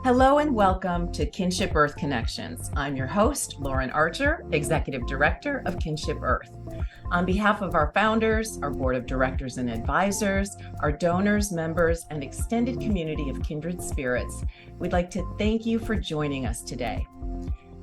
Hello and welcome to Kinship Earth Connections. I'm your host, Lauren Archer, Executive Director of Kinship Earth. On behalf of our founders, our board of directors and advisors, our donors, members, and extended community of kindred spirits, we'd like to thank you for joining us today.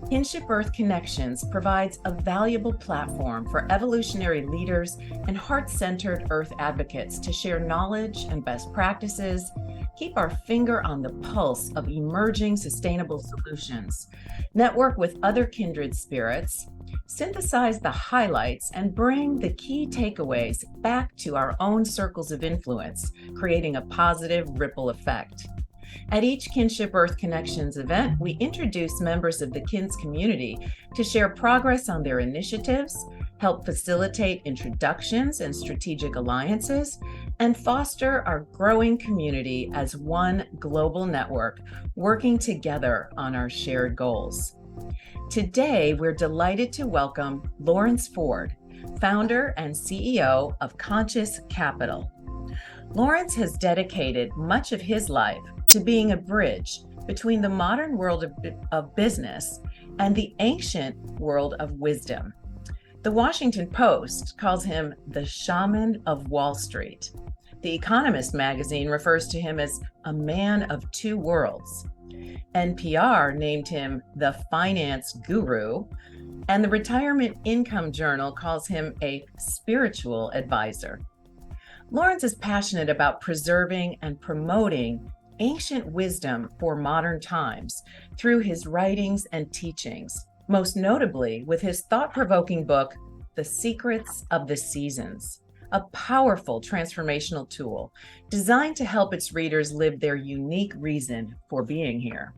Kinship Earth Connections provides a valuable platform for evolutionary leaders and heart-centered Earth advocates to share knowledge and best practices, keep our finger on the pulse of emerging sustainable solutions, network with other kindred spirits, synthesize the highlights, and bring the key takeaways back to our own circles of influence, creating a positive ripple effect. At each Kinship Earth Connections event, we introduce members of the KINS community to share progress on their initiatives, help facilitate introductions and strategic alliances, and foster our growing community as one global network, working together on our shared goals. Today, we're delighted to welcome Lawrence Ford, founder and CEO of Conscious Capital. Lawrence has dedicated much of his life to being a bridge between the modern world of business and the ancient world of wisdom. The Washington Post calls him the Shaman of Wall Street. The Economist Magazine refers to him as a man of two worlds. NPR named him the finance guru, and the Retirement Income Journal calls him a spiritual advisor. Lawrence is passionate about preserving and promoting ancient wisdom for modern times through his writings and teachings, most notably with his thought-provoking book, The Secrets of the Seasons, a powerful transformational tool designed to help its readers live their unique reason for being here.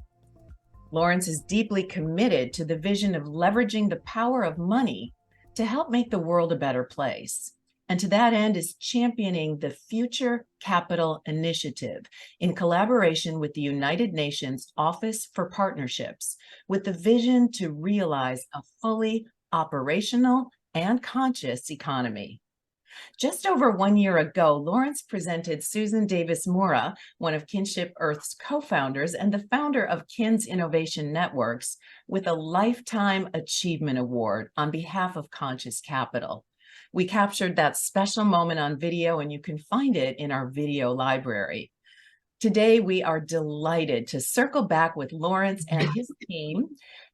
Lawrence is deeply committed to the vision of leveraging the power of money to help make the world a better place. And to that end is championing the Future Capital Initiative in collaboration with the United Nations Office for Partnerships, with the vision to realize a fully operational and conscious economy. Just over 1 year ago, Lawrence presented Susan Davis Mora, one of Kinship Earth's co-founders and the founder of KINS Innovation Networks, with a Lifetime Achievement Award on behalf of Conscious Capital. We captured that special moment on video, and you can find it in our video library. Today, we are delighted to circle back with Lawrence and his team,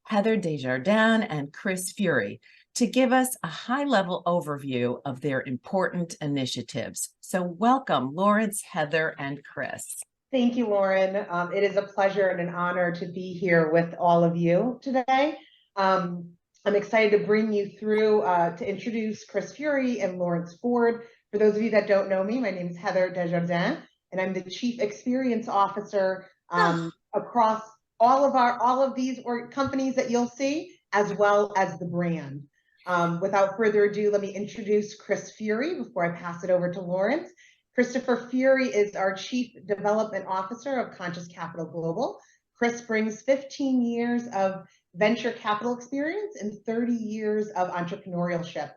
Heather Desjardins and Chris Fury, to give us a high-level overview of their important initiatives. So welcome, Lawrence, Heather, and Chris. Thank you, Lauren. It is a pleasure and an honor to be here with all of you today. I'm excited to bring you through to introduce Chris Fury and Lawrence Ford. For those of you that don't know me, my name is Heather Desjardins, and I'm the Chief Experience Officer across all of these companies that you'll see, as well as the brand. Without further ado, let me introduce Chris Fury before I pass it over to Lawrence. Christopher Fury is our Chief Development Officer of Conscious Capital Global. Chris brings 15 years of venture capital experience and 30 years of entrepreneurship.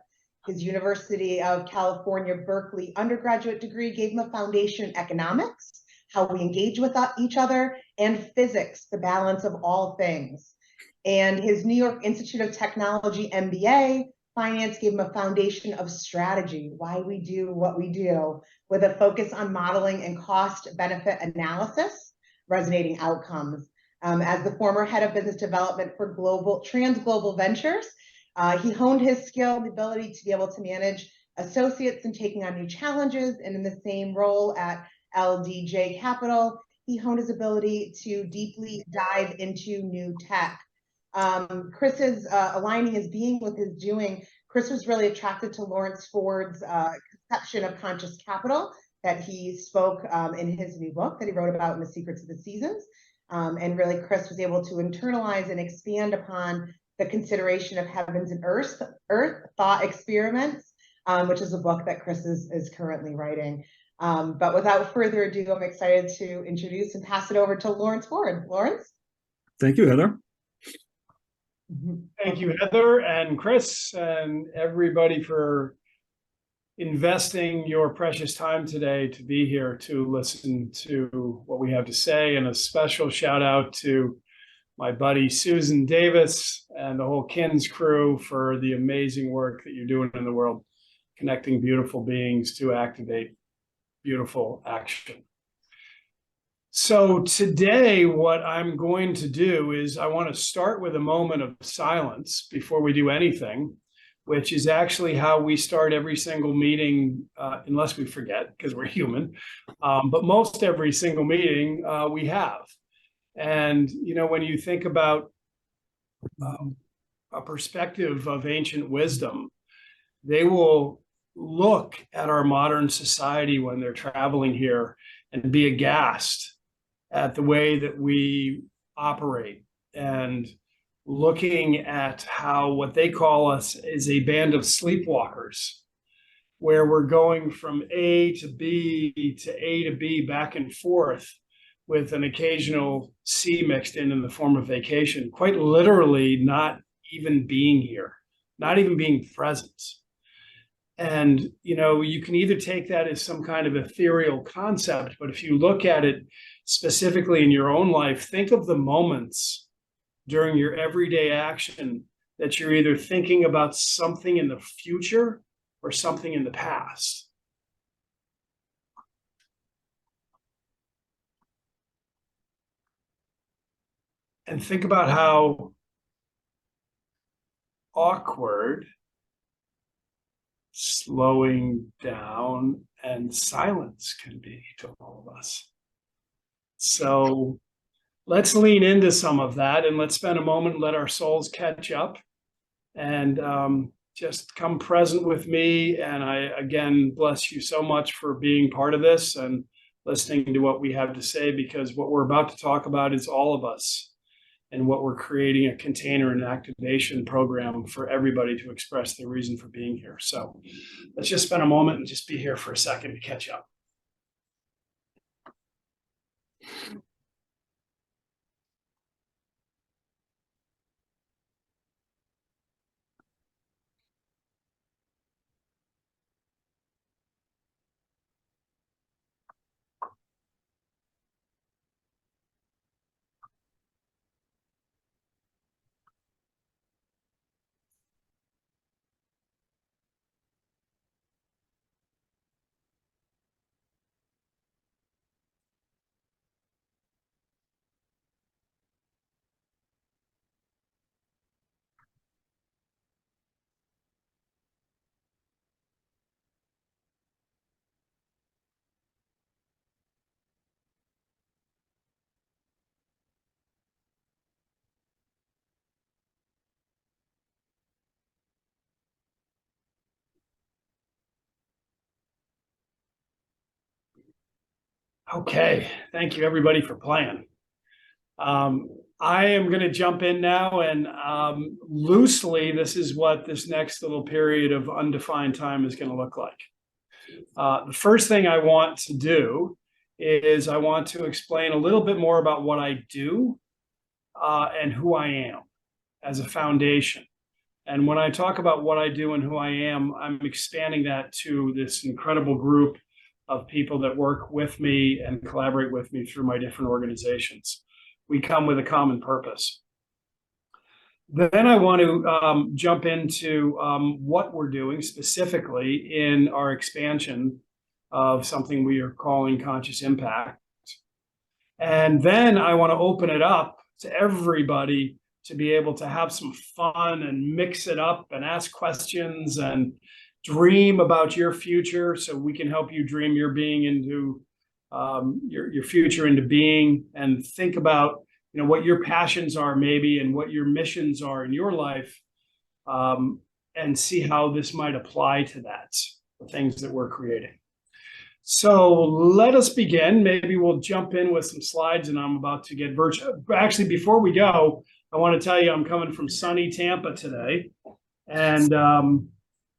His University of California, Berkeley undergraduate degree gave him a foundation in economics, how we engage with each other, and physics, the balance of all things. And his New York Institute of Technology MBA, finance, gave him a foundation of strategy, why we do what we do, with a focus on modeling and cost-benefit analysis, resonating outcomes. As the former head of business development for Global Ventures, he honed his skill, the ability to be able to manage associates and taking on new challenges. And in the same role at LDJ Capital, he honed his ability to deeply dive into new tech. Chris is aligning his being with his doing. Chris was really attracted to Lawrence Ford's conception of conscious capital that he spoke in his new book that he wrote about in The Secrets of the Seasons. And really, Chris was able to internalize and expand upon the consideration of Heavens and Earth Thought Experiments, which is a book that Chris is currently writing. But without further ado, I'm excited to introduce and pass it over to Lawrence Ford. Lawrence? Thank you, Heather. Thank you, Heather and Chris and everybody for investing your precious time today to be here to listen to what we have to say. And a special shout out to my buddy Susan Davis and the whole KINS crew for the amazing work that you're doing in the world, connecting beautiful beings to activate beautiful action. So today, what I'm going to do is I want to start with a moment of silence before we do anything, which is actually how we start every single meeting, unless we forget, because we're human. But most every single meeting we have. And, you know, when you think about a perspective of ancient wisdom, they will look at our modern society when they're traveling here and be aghast at the way that we operate, and looking at how what they call us is a band of sleepwalkers, where we're going from A to B to A to B back and forth with an occasional C mixed in the form of vacation, quite literally not even being here, not even being present. And, you know, you can either take that as some kind of ethereal concept, but if you look at it specifically in your own life, think of the moments during your everyday action that you're either thinking about something in the future or something in the past. And think about how awkward slowing down and silence can be to all of us. So let's lean into some of that, and let's spend a moment and let our souls catch up, and just come present with me. And I, again, bless you so much for being part of this and listening to what we have to say, because what we're about to talk about is all of us, and what we're creating a container and activation program for everybody to express their reason for being here. So let's just spend a moment and just be here for a second to catch up. Okay, thank you everybody for playing. I am going to jump in now, and loosely, this is what this next little period of undefined time is going to look like. The first thing I want to do is I want to explain a little bit more about what I do and who I am as a foundation. And when I talk about what I do and who I am, I'm expanding that to this incredible group of people that work with me and collaborate with me through my different organizations. We come with a common purpose. Then I want to jump into what we're doing specifically in our expansion of something we are calling conscious impact. And then I want to open it up to everybody to be able to have some fun and mix it up and ask questions and dream about your future, so we can help you dream your being into your future into being, and think about, you know, what your passions are maybe and what your missions are in your life, and see how this might apply to that, the things that we're creating. So let us begin. Maybe we'll jump in with some slides, and I'm about to get virtual. Actually, before we go, I want to tell you I'm coming from sunny Tampa today, and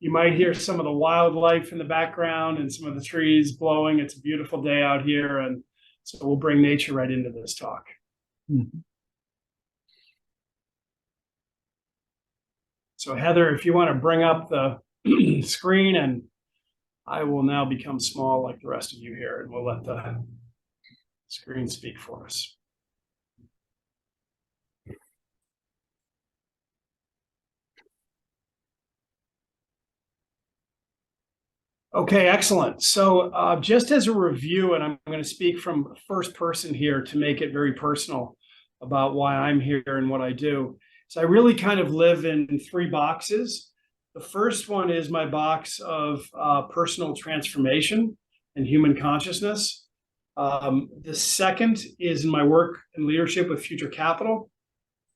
you might hear some of the wildlife in the background and some of the trees blowing. It's a beautiful day out here, and so we'll bring nature right into this talk. So Heather, if you want to bring up the screen and I will now become small like the rest of you here, and we'll let the screen speak for us. Okay, excellent. So just as a review, and I'm going to speak from first person here to make it very personal about why I'm here and what I do. So I really kind of live in three boxes. The first one is my box of personal transformation and human consciousness. The second is in my work and leadership with Future Capital.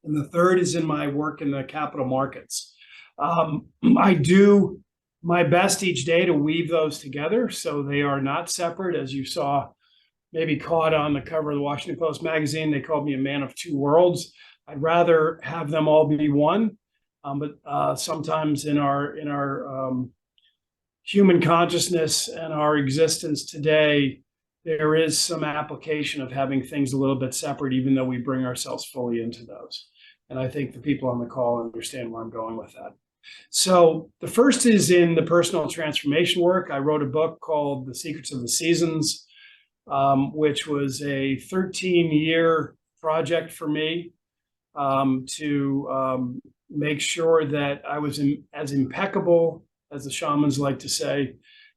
And the third is in my work in the capital markets. I do my best each day to weave those together so they are not separate. As you saw, maybe caught on the cover of the Washington Post magazine, they called me a man of two worlds. I'd rather have them all be one, but sometimes in our human consciousness and our existence today, there is some application of having things a little bit separate, even though we bring ourselves fully into those. And I think the people on the call understand where I'm going with that. So the first is in the personal transformation work. I wrote a book called The Secrets of the Seasons, which was a 13-year project for me to make sure that I was as impeccable, as the shamans like to say,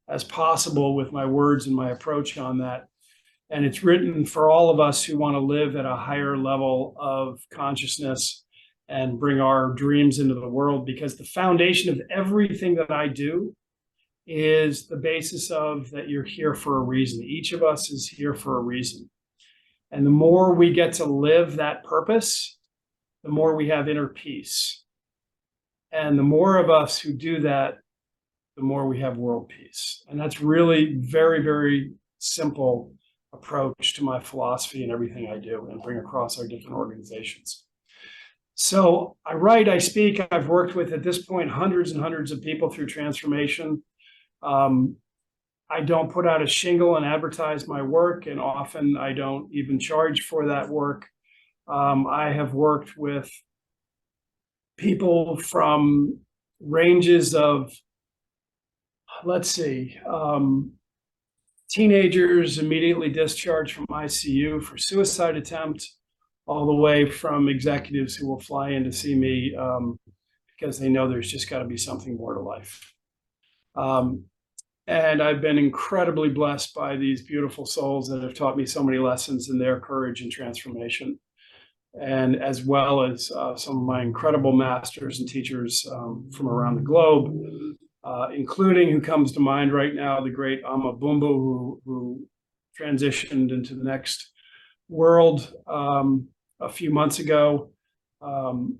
as possible with my words and my approach on that. And it's written for all of us who want to live at a higher level of consciousness and bring our dreams into the world, because the foundation of everything that I do is the basis of that you're here for a reason. Each of us is here for a reason. And the more we get to live that purpose, the more we have inner peace. And the more of us who do that, the more we have world peace. And that's really very, very simple approach to my philosophy and everything I do and bring across our different organizations. So I write, I speak, I've worked with, at this point, hundreds and hundreds of people through transformation. I don't put out a shingle and advertise my work, and often I don't even charge for that work. I have worked with people from ranges of, let's see, teenagers immediately discharged from ICU for suicide attempt, all the way from executives who will fly in to see me because they know there's just got to be something more to life. And I've been incredibly blessed by these beautiful souls that have taught me so many lessons in their courage and transformation, and as well as some of my incredible masters and teachers from around the globe, including, who comes to mind right now, the great Amma Bumbu, who transitioned into the next world a few months ago,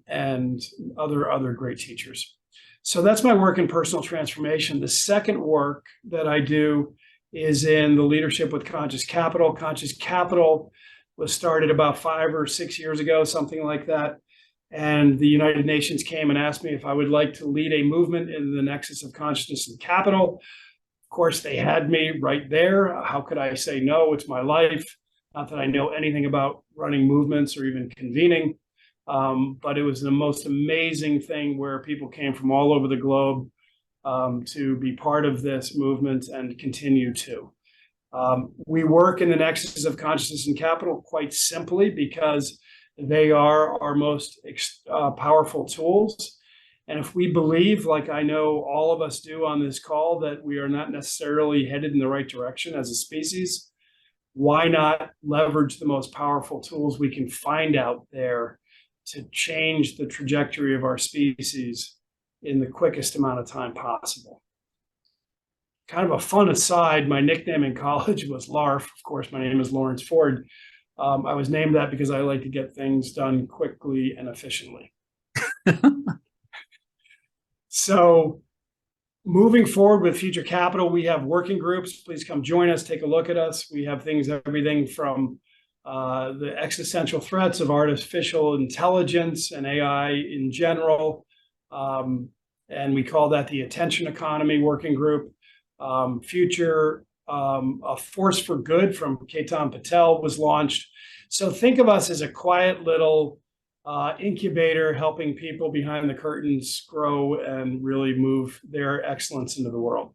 and other great teachers. So that's my work in personal transformation. The second work that I do is in the leadership with Conscious Capital. Conscious Capital was started about 5 or 6 years ago, something like that. And the United Nations came and asked me if I would like to lead a movement in the nexus of consciousness and capital. Of course, they had me right there. How could I say no? It's my life. Not that I know anything about running movements or even convening, but it was the most amazing thing where people came from all over the globe to be part of this movement and continue to. We work in the nexus of consciousness and capital quite simply because they are our most powerful tools. And if we believe, like I know all of us do on this call, that we are not necessarily headed in the right direction as a species, why not leverage the most powerful tools we can find out there to change the trajectory of our species in the quickest amount of time possible? Kind of a fun aside, my nickname in college was LARF. Of course, my name is Lawrence Ford. I was named that because I like to get things done quickly and efficiently. So moving forward with Future Capital, we have working groups. Please come join us, take a look at us. We have things, everything from the existential threats of artificial intelligence and AI in general. And we call that the Attention Economy Working Group. Future, A Force for Good from Ketan Patel was launched. So think of us as a quiet little incubator helping people behind the curtains grow and really move their excellence into the world.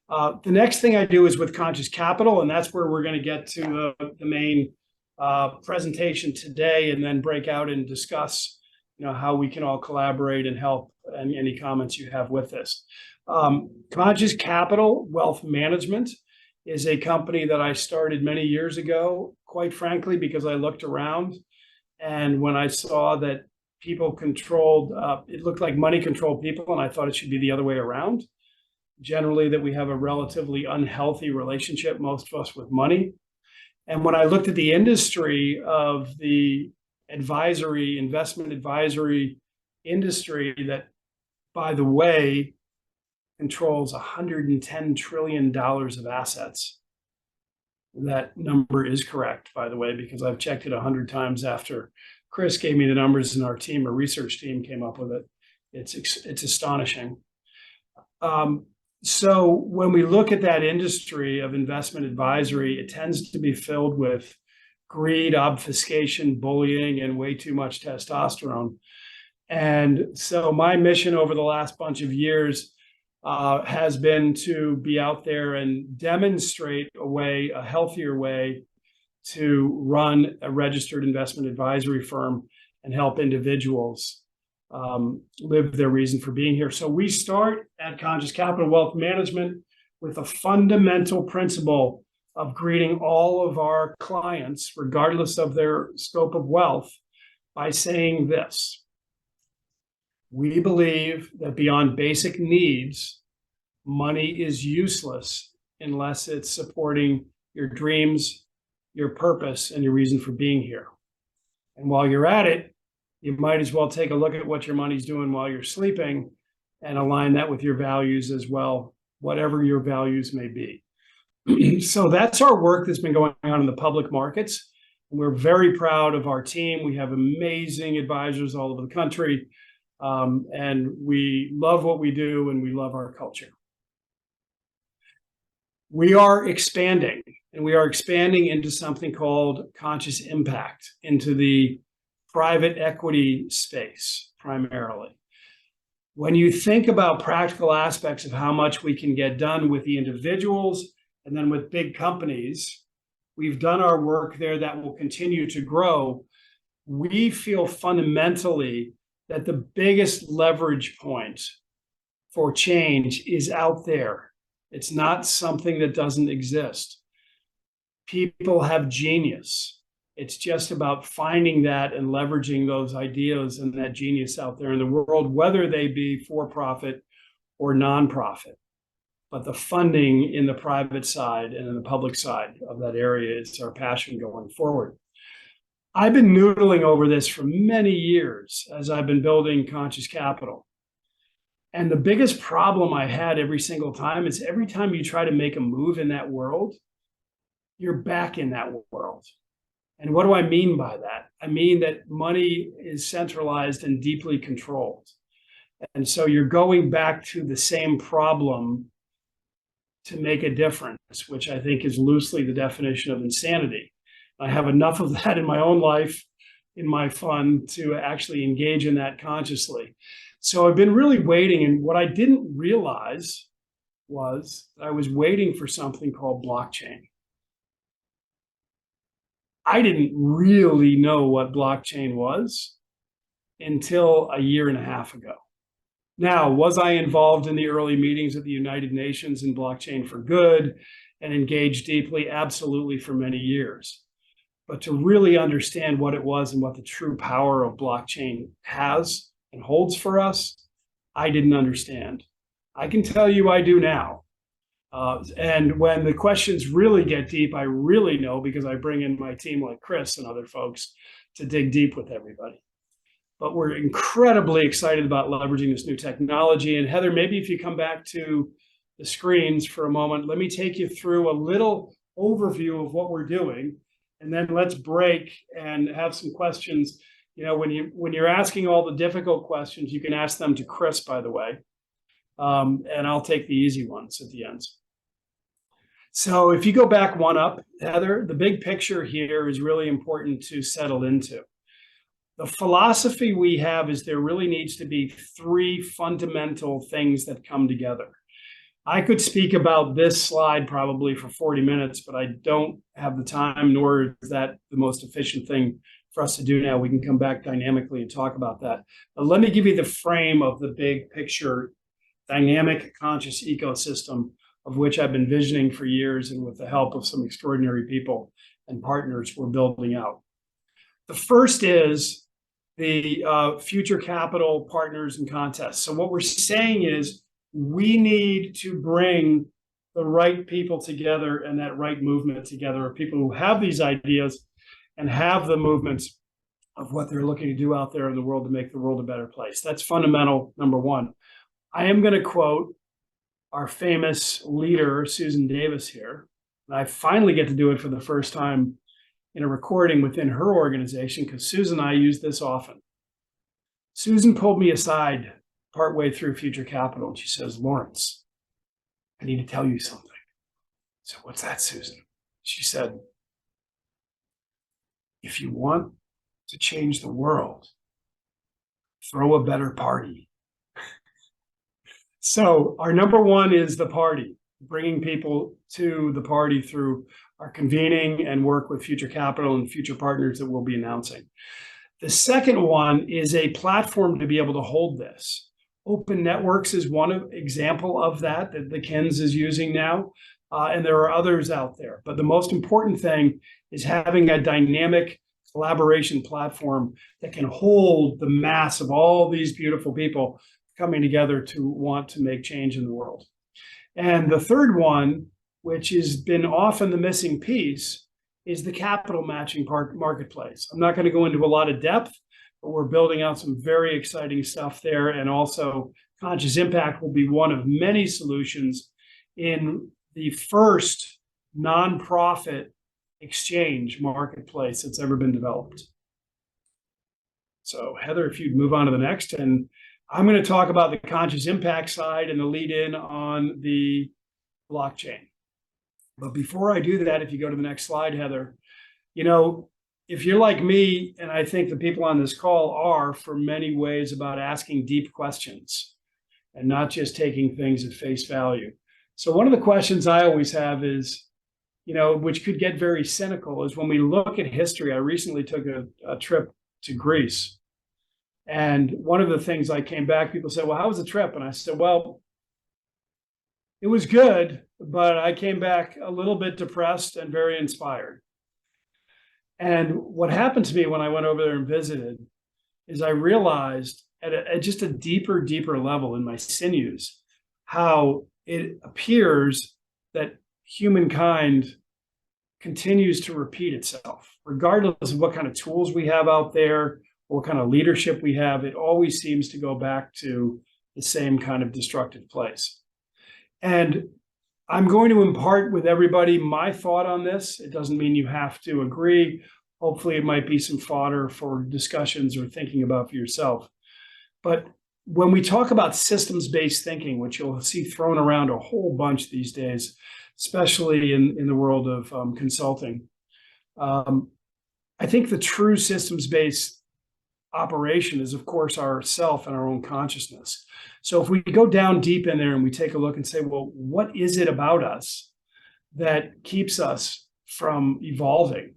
The next thing I do is with Conscious Capital, and that's where we're going to get to the main presentation today, and then break out and discuss, how we can all collaborate and help, and any comments you have with this. Conscious Capital Wealth Management is a company that I started many years ago, quite frankly, because I looked around, and when I saw that people controlled, it looked like money controlled people, and I thought it should be the other way around. Generally, that we have a relatively unhealthy relationship, most of us, with money. And when I looked at the industry of the investment advisory industry, that, by the way, controls $110 trillion of assets. That number is correct, by the way, because I've checked it 100 times after Chris gave me the numbers and our research team came up with it. It's astonishing. So when we look at that industry of investment advisory, it tends to be filled with greed, obfuscation, bullying, and way too much testosterone. And so my mission over the last bunch of years has been to be out there and demonstrate a healthier way to run a registered investment advisory firm and help individuals live their reason for being here. So we start at Conscious Capital Wealth Management with a fundamental principle of greeting all of our clients, regardless of their scope of wealth, by saying this: we believe that beyond basic needs, money is useless unless it's supporting your dreams, your purpose, and your reason for being here. And while you're at it, you might as well take a look at what your money's doing while you're sleeping and align that with your values as well, whatever your values may be. So that's our work that's been going on in the public markets. We're very proud of our team. We have amazing advisors all over the country, and we love what we do, and we love our culture. We are expanding, and we are expanding into something called Conscious Impact, into the private equity space primarily. When you think about practical aspects of how much we can get done with the individuals and then with big companies, we've done our work there that will continue to grow. We feel fundamentally that the biggest leverage point for change is out there. It's not something that doesn't exist. People have genius. It's just about finding that and leveraging those ideas and that genius out there in the world, whether they be for-profit or nonprofit. But the funding in the private side and in the public side of that area is our passion going forward. I've been noodling over this for many years as I've been building Conscious Capital. And the biggest problem I had every single time is every time you try to make a move in that world, you're back in that world. And what do I mean by that? I mean that money is centralized and deeply controlled. And so you're going back to the same problem to make a difference, which I think is loosely the definition of insanity. I have enough of that in my own life, in my fun, to actually engage in that consciously. So I've been really waiting. And what I didn't realize was I was waiting for something called blockchain. I didn't really know what blockchain was until a year and a half ago. Now, was I involved in the early meetings at the United Nations in Blockchain for Good and engaged deeply? Absolutely, for many years. But to really understand what it was and what the true power of blockchain has and holds for us, I didn't understand. I can tell you I do now. And when the questions really get deep, I really know, because I bring in my team like Chris and other folks to dig deep with everybody. But we're incredibly excited about leveraging this new technology. And Heather, maybe if you come back to the screens for a moment, let me take you through a little overview of what we're doing. And then let's break and have some questions. When you're asking all the difficult questions, you can ask them to Chris, by the way. And I'll take the easy ones at the end. So if you go back one up, Heather, the big picture here is really important to settle into. The philosophy we have is there really needs to be three fundamental things that come together. I could speak about this slide probably for 40 minutes, but I don't have the time, nor is that the most efficient thing for us to do now. We can come back dynamically and talk about that. But let me give you the frame of the big picture, dynamic conscious ecosystem of which I've been visioning for years, and with the help of some extraordinary people and partners, we're building out. The first is the future capital partners and contests. So what we're saying is we need to bring the right people together and that right movement together of people who have these ideas and have the movements of what they're looking to do out there in the world to make the world a better place. That's fundamental number one. I am going to quote our famous leader, Susan Davis, here. And I finally get to do it for the first time in a recording within her organization, because Susan and I use this often. Susan pulled me aside partway through Future Capital, and she says, "Lawrence, I need to tell you something." I said, "What's that, Susan?" She said, "If you want to change the world, throw a better party." So our number one is the party, bringing people to the party through our convening and work with Future Capital and future partners that we'll be announcing. The second one is a platform to be able to hold this. Open Networks is one example of that the KINS is using now, and there are others out there. But the most important thing is having a dynamic collaboration platform that can hold the mass of all these beautiful people coming together to want to make change in the world. And the third one, which has been often the missing piece, is the capital matching marketplace. I'm not going to go into a lot of depth, but we're building out some very exciting stuff there. And also Conscious Impact will be one of many solutions in the first nonprofit exchange marketplace that's ever been developed. So Heather, if you'd move on to the next, and I'm going to talk about the Conscious Impact side and the lead in on the blockchain. But before I do that, if you go to the next slide, Heather, if you're like me, and I think the people on this call are for many ways about asking deep questions and not just taking things at face value. So one of the questions I always have is, which could get very cynical, is when we look at history. I recently took a trip to Greece. And one of the things I came back, people said, "Well, how was the trip?" And I said, "Well, it was good, but I came back a little bit depressed and very inspired." And what happened to me when I went over there and visited is I realized at just a deeper level in my sinews how it appears that humankind continues to repeat itself, regardless of what kind of tools we have out there, what kind of leadership we have. It always seems to go back to the same kind of destructive place. And I'm going to impart with everybody my thought on this. It doesn't mean you have to agree. Hopefully it might be some fodder for discussions or thinking about for yourself. But when we talk about systems-based thinking, which you'll see thrown around a whole bunch these days, especially in the world of consulting, I think the true systems-based operation is, of course, our self and our own consciousness. So if we go down deep in there and we take a look and say, well, what is it about us that keeps us from evolving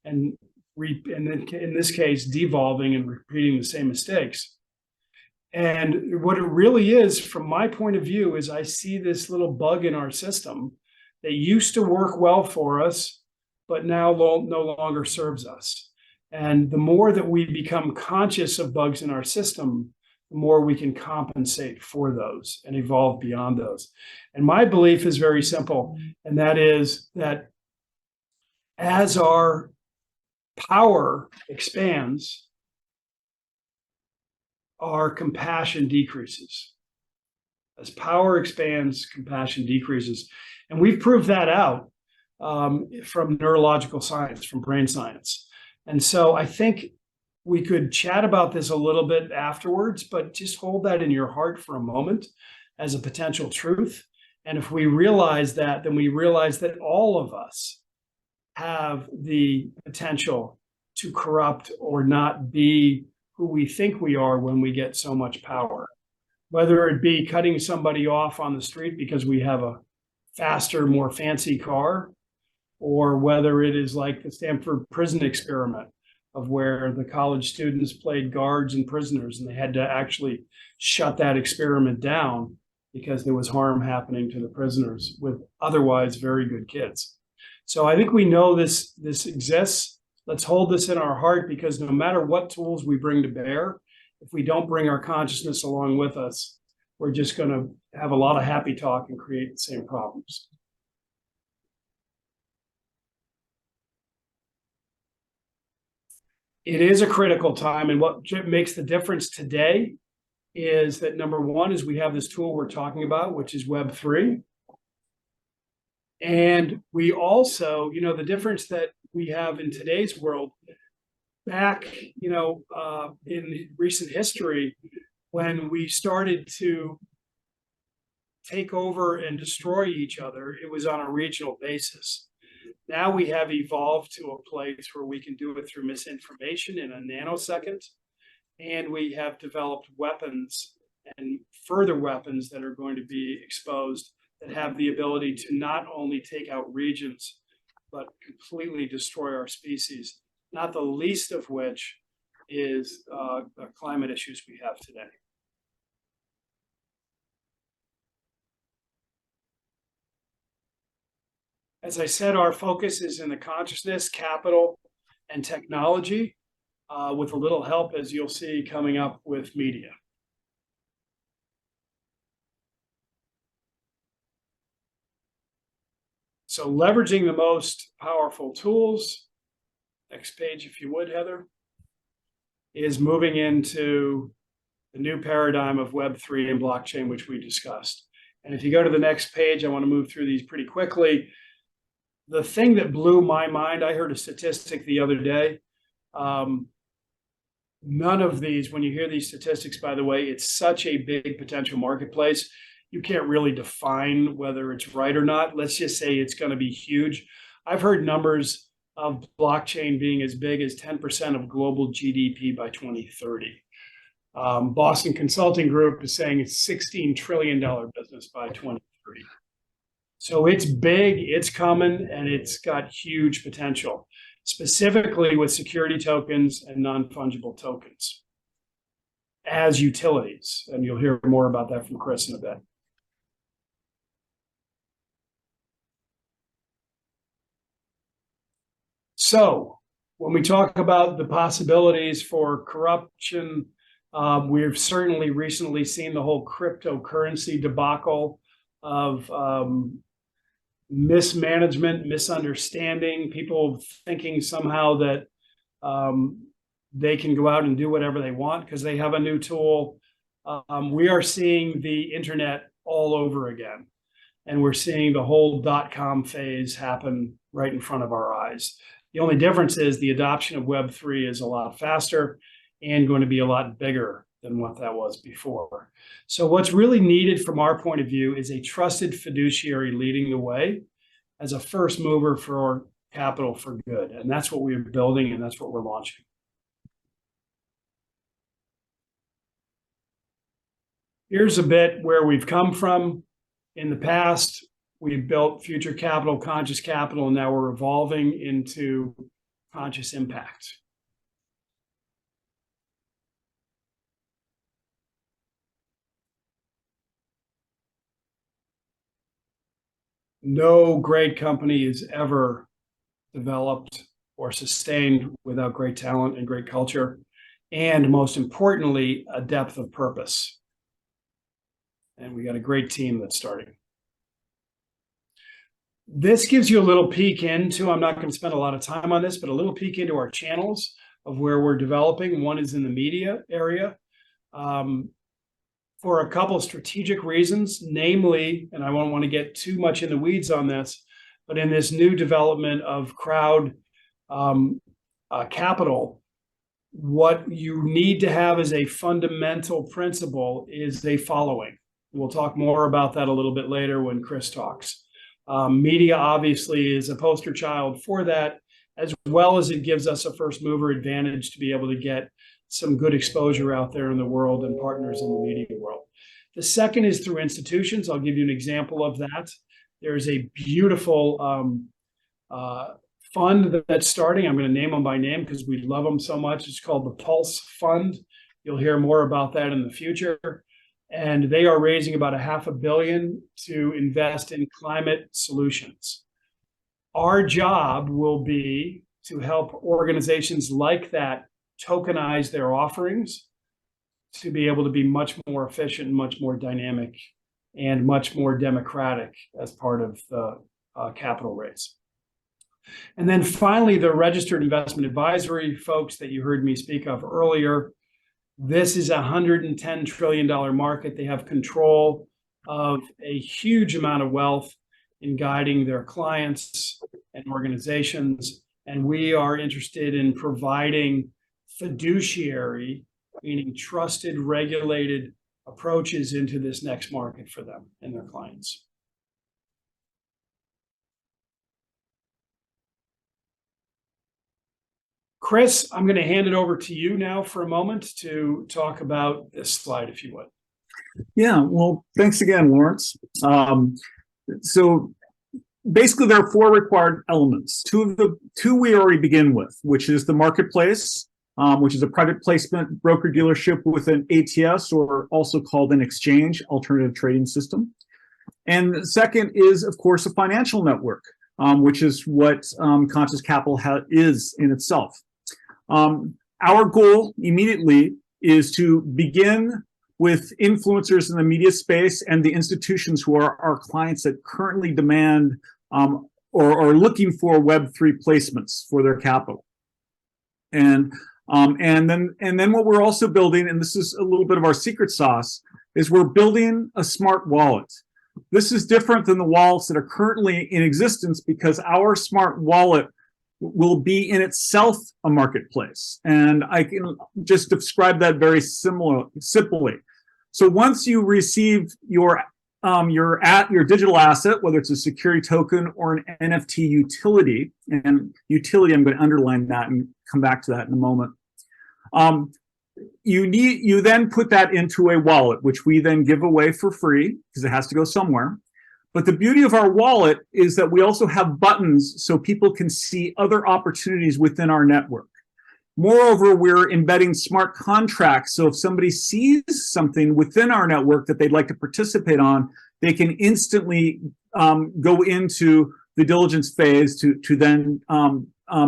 and in this case, devolving and repeating the same mistakes? And what it really is, from my point of view, is I see this little bug in our system that used to work well for us, but now no longer serves us. And the more that we become conscious of bugs in our system, the more we can compensate for those and evolve beyond those. And my belief is very simple, and that is that as our power expands, our compassion decreases. As power expands, compassion decreases. And we've proved that out from neurological science, from brain science. And so I think we could chat about this a little bit afterwards, but just hold that in your heart for a moment as a potential truth. And if we realize that, then we realize that all of us have the potential to corrupt or not be who we think we are when we get so much power. whether it be cutting somebody off on the street because we have a faster, more fancy car, or whether it is like the Stanford prison experiment of where the college students played guards and prisoners, and they had to actually shut that experiment down because there was harm happening to the prisoners with otherwise very good kids. So I think we know this exists. Let's hold this in our heart, because no matter what tools we bring to bear, if we don't bring our consciousness along with us, we're just going to have a lot of happy talk and create the same problems. It is a critical time, and what makes the difference today is that number one is we have this tool we're talking about, which is Web3. And we also, the difference that we have in today's world, back, in recent history, when we started to take over and destroy each other, it was on a regional basis. Now we have evolved to a place where we can do it through misinformation in a nanosecond. And we have developed weapons and further weapons that are going to be exposed that have the ability to not only take out regions, but completely destroy our species, not the least of which is the climate issues we have today. As I said, our focus is in the consciousness, capital, and technology, with a little help, as you'll see, coming up with media. So leveraging the most powerful tools, next page if you would, Heather, is moving into the new paradigm of Web3 and blockchain, which we discussed. And if you go to the next page, I want to move through these pretty quickly. The thing that blew my mind, I heard a statistic the other day. None of these, when you hear these statistics, by the way, it's such a big potential marketplace. You can't really define whether it's right or not. Let's just say it's going to be huge. I've heard numbers of blockchain being as big as 10% of global GDP by 2030. Boston Consulting Group is saying it's $16 trillion business by 2030. So it's big, it's coming, and it's got huge potential, specifically with security tokens and non-fungible tokens as utilities. And you'll hear more about that from Chris in a bit. So when we talk about the possibilities for corruption, we've certainly recently seen the whole cryptocurrency debacle of mismanagement, misunderstanding, people thinking somehow that they can go out and do whatever they want because they have a new tool. We are seeing the internet all over again. And we're seeing the whole .com phase happen right in front of our eyes. The only difference is the adoption of Web3 is a lot faster and going to be a lot bigger than what that was before. So what's really needed from our point of view is a trusted fiduciary leading the way as a first mover for capital for good. And that's what we're building, and that's what we're launching. Here's a bit where we've come from. In the past, we've built future capital, conscious capital, and now we're evolving into conscious impact. No great company is ever developed or sustained without great talent and great culture, and most importantly, a depth of purpose. And we got a great team that's starting. This gives you a little peek into, I'm not going to spend a lot of time on this, but a little peek into our channels of where we're developing. One is in the media area. For a couple of strategic reasons, namely, and I don't want to get too much in the weeds on this, but in this new development of crowd capital, what you need to have as a fundamental principle is a following. We'll talk more about that a little bit later when Chris talks. Media obviously is a poster child for that, as well as it gives us a first mover advantage to be able to get some good exposure out there in the world and partners in the media world. The second is through institutions. I'll give you an example of that. There's a beautiful fund that's starting. I'm going to name them by name because we love them so much. It's called the Pulse Fund. You'll hear more about that in the future. And they are raising about $500 million to invest in climate solutions. Our job will be to help organizations like that tokenize their offerings to be able to be much more efficient, much more dynamic, and much more democratic as part of the capital raise. And then finally, the registered investment advisory folks that you heard me speak of earlier. This is a $110 trillion market. They have control of a huge amount of wealth in guiding their clients and organizations. And we are interested in providing fiduciary, meaning trusted, regulated approaches into this next market for them and their clients. Chris, I'm going to hand it over to you now for a moment to talk about this slide, if you would. Yeah, well, thanks again, Lawrence. So basically, there are 4 required elements. Two we already begin with, which is the marketplace, which is a private placement broker dealership with an ATS, or also called an exchange, alternative trading system. And the second is, of course, a financial network, which is what Conscious Capital is in itself. Our goal immediately is to begin with influencers in the media space and the institutions who are our clients that currently demand or are looking for Web3 placements for their capital. And then what we're also building, and this is a little bit of our secret sauce, is we're building a smart wallet. This is different than the wallets that are currently in existence because our smart wallet will be in itself a marketplace. And I can just describe that very simply. So once you receive your digital asset, whether it's a security token or an NFT utility, and utility, I'm going to underline that and come back to that in a moment. You then put that into a wallet, which we then give away for free because it has to go somewhere. But the beauty of our wallet is that we also have buttons so people can see other opportunities within our network. Moreover, we're embedding smart contracts. So if somebody sees something within our network that they'd like to participate on, they can instantly go into the diligence phase to then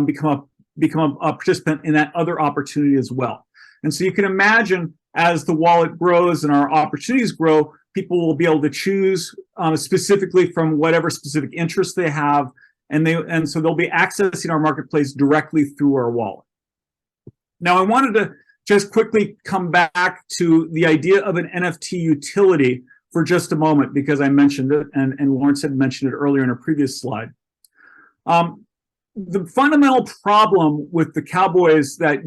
become a participant in that other opportunity as well. And so you can imagine as the wallet grows and our opportunities grow, people will be able to choose specifically from whatever specific interest they have, and so they'll be accessing our marketplace directly through our wallet. Now, I wanted to just quickly come back to the idea of an NFT utility for just a moment because I mentioned it, and Lawrence had mentioned it earlier in a previous slide. The fundamental problem with the cowboys that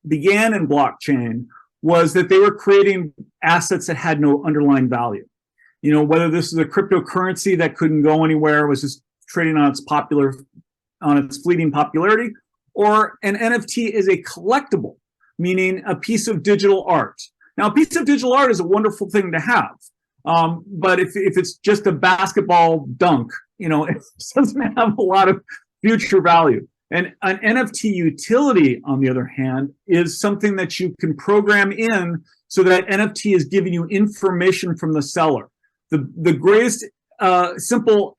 began in blockchain was that they were creating assets that had no underlying value. You know, whether this is a cryptocurrency that couldn't go anywhere, was just trading on its fleeting popularity, or an NFT is a collectible, meaning a piece of digital art. Now, a piece of digital art is a wonderful thing to have, but if it's just a basketball dunk, you know, it doesn't have a lot of future value. And an NFT utility, on the other hand, is something that you can program in so that NFT is giving you information from the seller. The greatest simple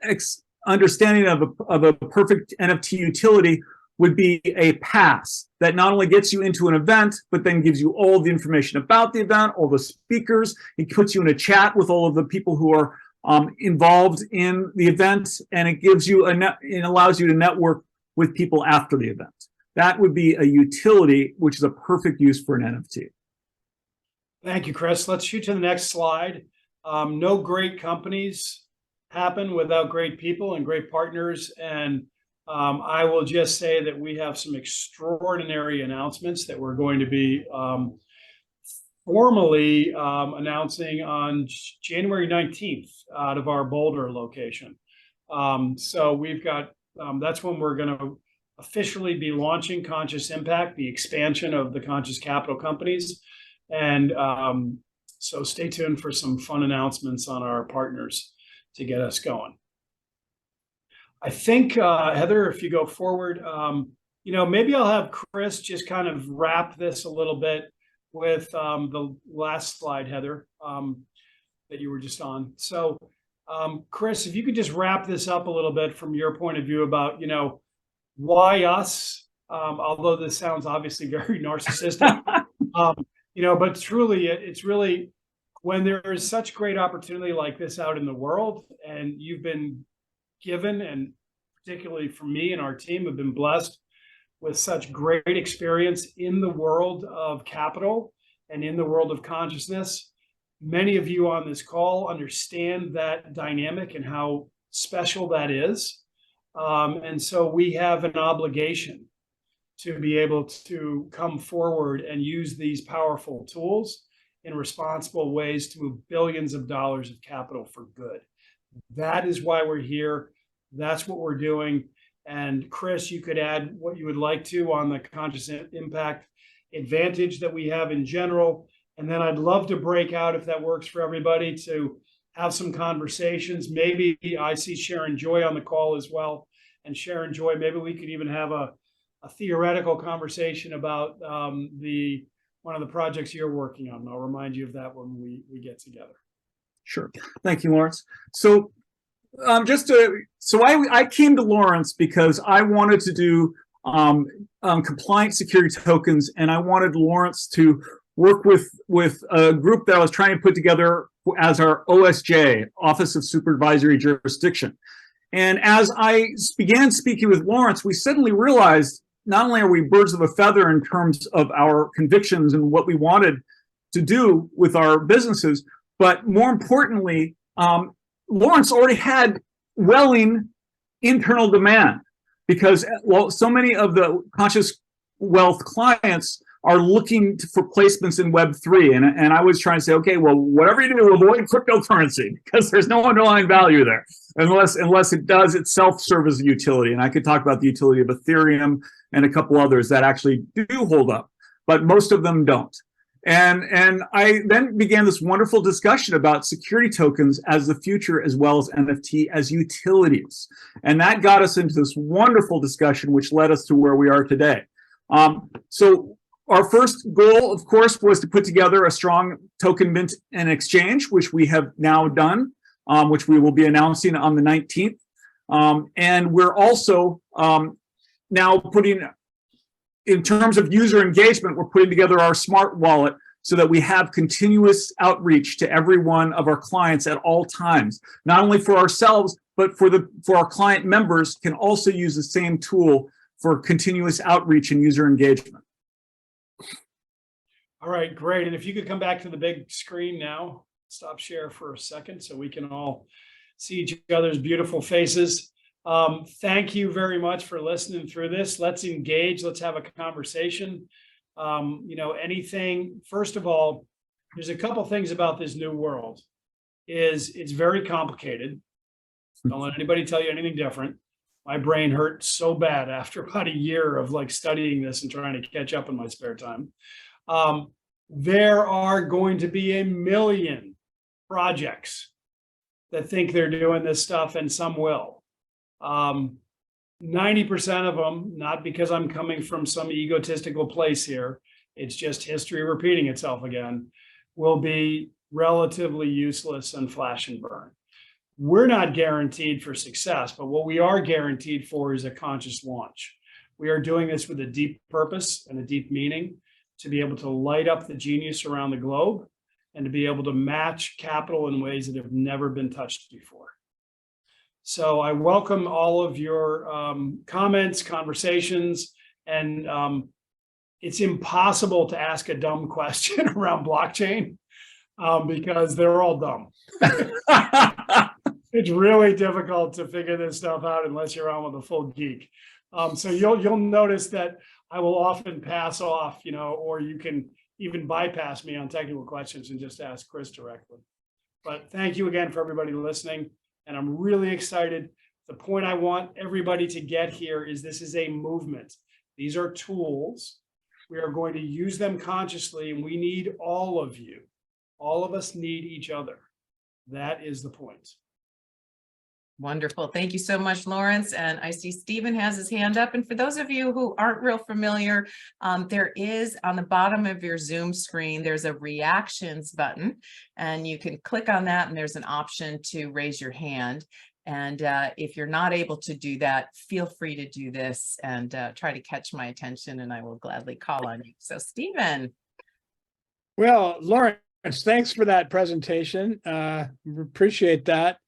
understanding of a perfect NFT utility would be a pass that not only gets you into an event, but then gives you all the information about the event, all the speakers. It puts you in a chat with all of the people who are involved in the event, and it gives you it allows you to network with people after the event. That would be a utility, which is a perfect use for an NFT. Thank you, Chris. Let's shoot to the next slide. No great companies happen without great people and great partners. And I will just say that we have some extraordinary announcements that we're going to be formally announcing on January 19th out of our Boulder location. So we've got, that's when we're going to officially be launching Conscious Impact, the expansion of the Conscious Capital companies. And so stay tuned for some fun announcements on our partners to get us going. I think, Heather, if you go forward, maybe I'll have Chris just kind of wrap this a little bit with the last slide, Heather, that you were just on. So, Chris, if you could just wrap this up a little bit from your point of view about, why us, although this sounds obviously very narcissistic, but truly, it's really when there is such great opportunity like this out in the world, and you've been given, and particularly for me and our team have been blessed with such great experience in the world of capital and in the world of consciousness. Many of you on this call understand that dynamic and how special that is. And so we have an obligation to be able to come forward and use these powerful tools in responsible ways to move billions of dollars of capital for good. That is why we're here. That's what we're doing. And Chris, you could add what you would like to on the Conscious Impact advantage that we have in general. And then I'd love to break out, if that works for everybody, to have some conversations. Maybe I see Sharon Joy on the call as well. And Sharon Joy, maybe we could even have a theoretical conversation about one of the projects you're working on. And I'll remind you of that when we get together. Sure. Thank you, Lawrence. So I came to Lawrence because I wanted to do compliant security tokens, and I wanted Lawrence to work with a group that I was trying to put together as our OSJ, Office of Supervisory Jurisdiction. And as I began speaking with Lawrence, we suddenly realized not only are we birds of a feather in terms of our convictions and what we wanted to do with our businesses, but more importantly, Lawrence already had welling internal demand, because so many of the conscious wealth clients are looking for placements in Web3. And I was trying to say, okay, well, whatever you do, avoid cryptocurrency, because there's no underlying value there, unless it does itself serve as a utility. And I could talk about the utility of Ethereum and a couple others that actually do hold up, but most of them don't. And I then began this wonderful discussion about security tokens as the future, as well as NFT as utilities. And that got us into this wonderful discussion, which led us to where we are today. So our first goal, of course, was to put together a strong token mint and exchange, which we have now done, which we will be announcing on the 19th. And we're also now putting, in terms of user engagement, we're putting together our smart wallet so that we have continuous outreach to every one of our clients at all times, not only for ourselves, but for our client members can also use the same tool for continuous outreach and user engagement. All right, great. And if you could come back to the big screen now, stop share for a second so we can all see each other's beautiful faces. Thank you very much for listening through this. Let's engage. Let's have a conversation. Anything, first of all, there's a couple things about this new world. It's very complicated. Don't let anybody tell you anything different. My brain hurt so bad after about a year of studying this and trying to catch up in my spare time. There are going to be 1 million projects that think they're doing this stuff, and some will. 90% of them, not because I'm coming from some egotistical place here, it's just history repeating itself again, will be relatively useless and flash and burn. We're not guaranteed for success, but what we are guaranteed for is a conscious launch. We are doing this with a deep purpose and a deep meaning to be able to light up the genius around the globe and to be able to match capital in ways that have never been touched before. So I welcome all of your comments, conversations, and it's impossible to ask a dumb question around blockchain because they're all dumb. It's really difficult to figure this stuff out unless you're on with a full geek. So you'll notice that I will often pass off, or you can even bypass me on technical questions and just ask Chris directly. But thank you again for everybody listening. And I'm really excited The point I want everybody to get here is this is a movement. These are tools. We are going to use them consciously, and we need all of you. All of us need each other. That is the point. Wonderful. Thank you so much, Lawrence. And I see Stephen has his hand up. And for those of you who aren't real familiar, there is on the bottom of your Zoom screen, there's a reactions button, and you can click on that, and there's an option to raise your hand. And if you're not able to do that, feel free to do this and try to catch my attention, and I will gladly call on you. So, Stephen. Well, Lawrence, thanks for that presentation. Appreciate that.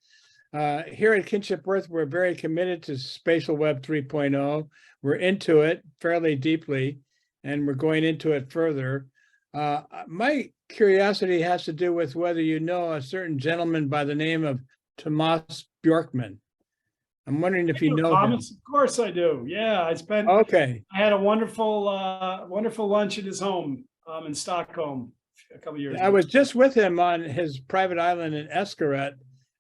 Here at Kinship Earth, we're very committed to Spatial Web 3.0. We're into it fairly deeply, and we're going into it further. My curiosity has to do with whether you know a certain gentleman by the name of Tomas Bjorkman. I'm wondering if you know him. Thomas, of course I do. Yeah, Okay. I had a wonderful lunch at his home in Stockholm a couple of years ago. I was just with him on his private island in Escaret,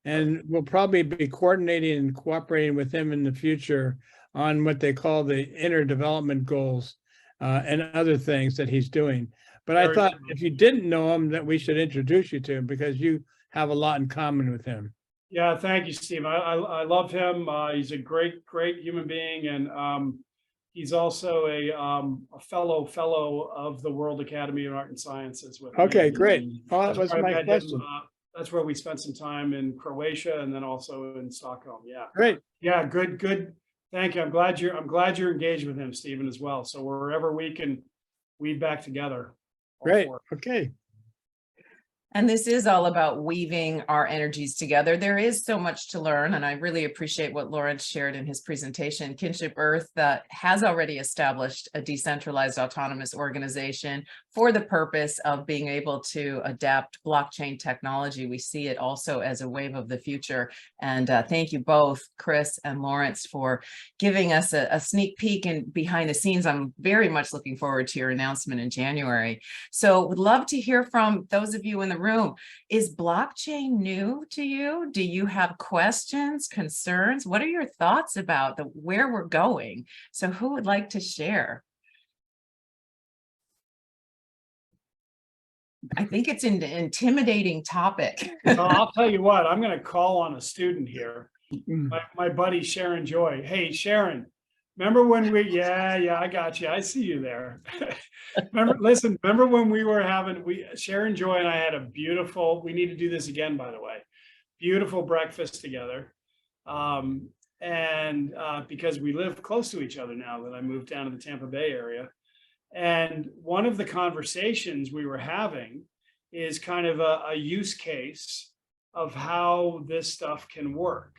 and we'll probably be coordinating and cooperating with him in the future on what they call the inner development goals and other things that he's doing. But I thought if you didn't know him, that we should introduce you to him because you have a lot in common with him. Yeah, thank you, Steve. I love him. He's a great human being, and he's also a fellow of the World Academy of Art and Sciences. Okay, great. Well, that was my question. That's where we spent some time in Croatia and then also in Stockholm. Yeah, Great. Yeah, good. Thank you. I'm glad you're engaged with him, Stephen, as well. So wherever we can weave back together. Great. Okay. And this is all about weaving our energies together. There is so much to learn, and I really appreciate what Lawrence shared in his presentation. Kinship Earth has already established a decentralized autonomous organization for the purpose of being able to adapt blockchain technology. We see it also as a wave of the future. And thank you both, Chris and Lawrence, for giving us a sneak peek and behind the scenes. I'm very much looking forward to your announcement in January. So would love to hear from those of you in the room. Is blockchain new to you? Do you have questions, concerns? What are your thoughts about where we're going? So who would like to share? I think it's an intimidating topic. Well, I'll tell you what, I'm going to call on a student here, my buddy Sharon Joy. Hey, Sharon, remember when I got you. I see you there. Remember when we were Sharon Joy and I had we need to do this again, by the way, beautiful breakfast together. Because we live close to each other now that I moved down to the Tampa Bay area. And one of the conversations we were having is kind of a use case of how this stuff can work.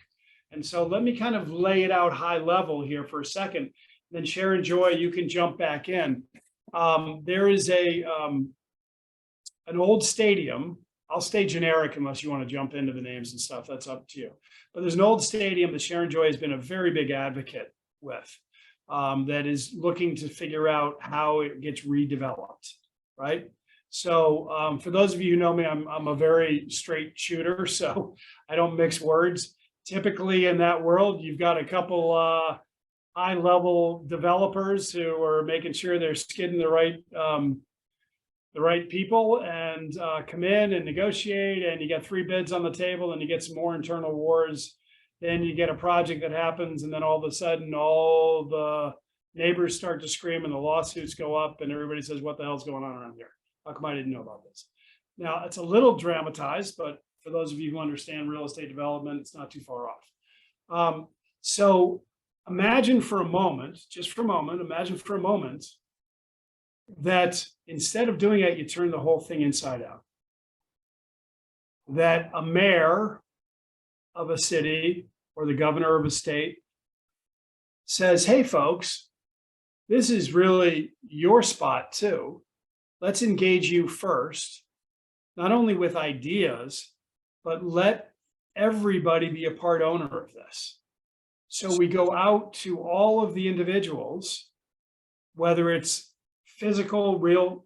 And so let me kind of lay it out high level here for a second. Then Sharon Joy, you can jump back in. There is an old stadium. I'll stay generic unless you want to jump into the names and stuff. That's up to you. But there's an old stadium that Sharon Joy has been a very big advocate with. That is looking to figure out how it gets redeveloped, right? So for those of you who know me, I'm a very straight shooter, so I don't mix words. Typically in that world, you've got a couple high-level developers who are making sure they're skidding the right people and come in and negotiate, and you get 3 bids on the table, and you get some more internal wars. Then you get a project that happens, and then all of a sudden, all the neighbors start to scream, and the lawsuits go up, and everybody says, "What the hell's going on around here? How come I didn't know about this?" Now, it's a little dramatized, but for those of you who understand real estate development, it's not too far off. So imagine for a moment, that instead of doing it, you turn the whole thing inside out. That a mayor of a city or the governor of a state says, "Hey, folks, this is really your spot too. Let's engage you first, not only with ideas, but let everybody be a part owner of this." So we go out to all of the individuals, whether it's physical, real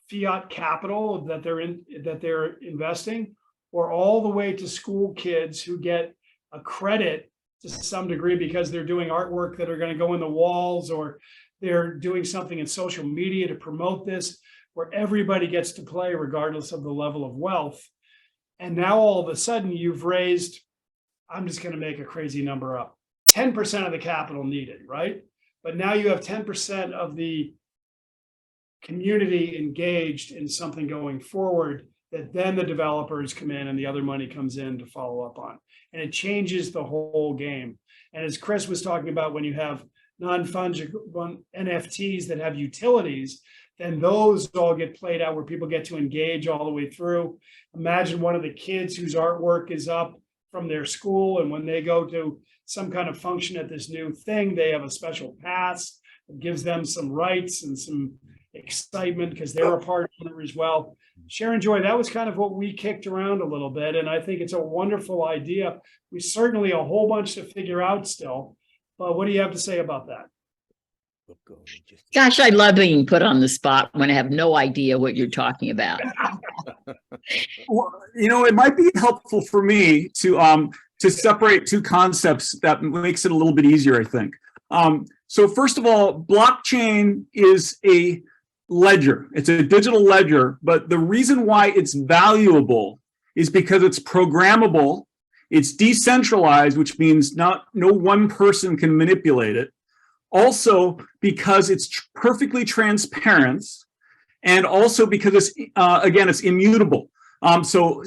fiat capital that they're investing, or all the way to school kids who get a credit to some degree because they're doing artwork that are going to go in the walls, or they're doing something in social media to promote this, where everybody gets to play regardless of the level of wealth. And now all of a sudden you've raised, I'm just going to make a crazy number up, 10% of the capital needed, right? But now you have 10% of the community engaged in something going forward that then the developers come in and the other money comes in to follow up on. And it changes the whole game. And as Chris was talking about, when you have non-fungible NFTs that have utilities, then those all get played out where people get to engage all the way through. Imagine one of the kids whose artwork is up from their school, and when they go to some kind of function at this new thing, they have a special pass that gives them some rights and some excitement because they're a part of it as well. Sharon Joy, that was kind of what we kicked around a little bit, and I think it's a wonderful idea. We certainly a whole bunch to figure out still, but what do you have to say about that? Gosh, I love being put on the spot when I have no idea what you're talking about. Well, it might be helpful for me to separate two concepts. That makes it a little bit easier, I think. So first of all, blockchain is a ledger. It's a digital ledger, but the reason why it's valuable is because it's programmable, it's decentralized, which means no one person can manipulate it. Also, because it's perfectly transparent, and also because it's again, it's immutable. So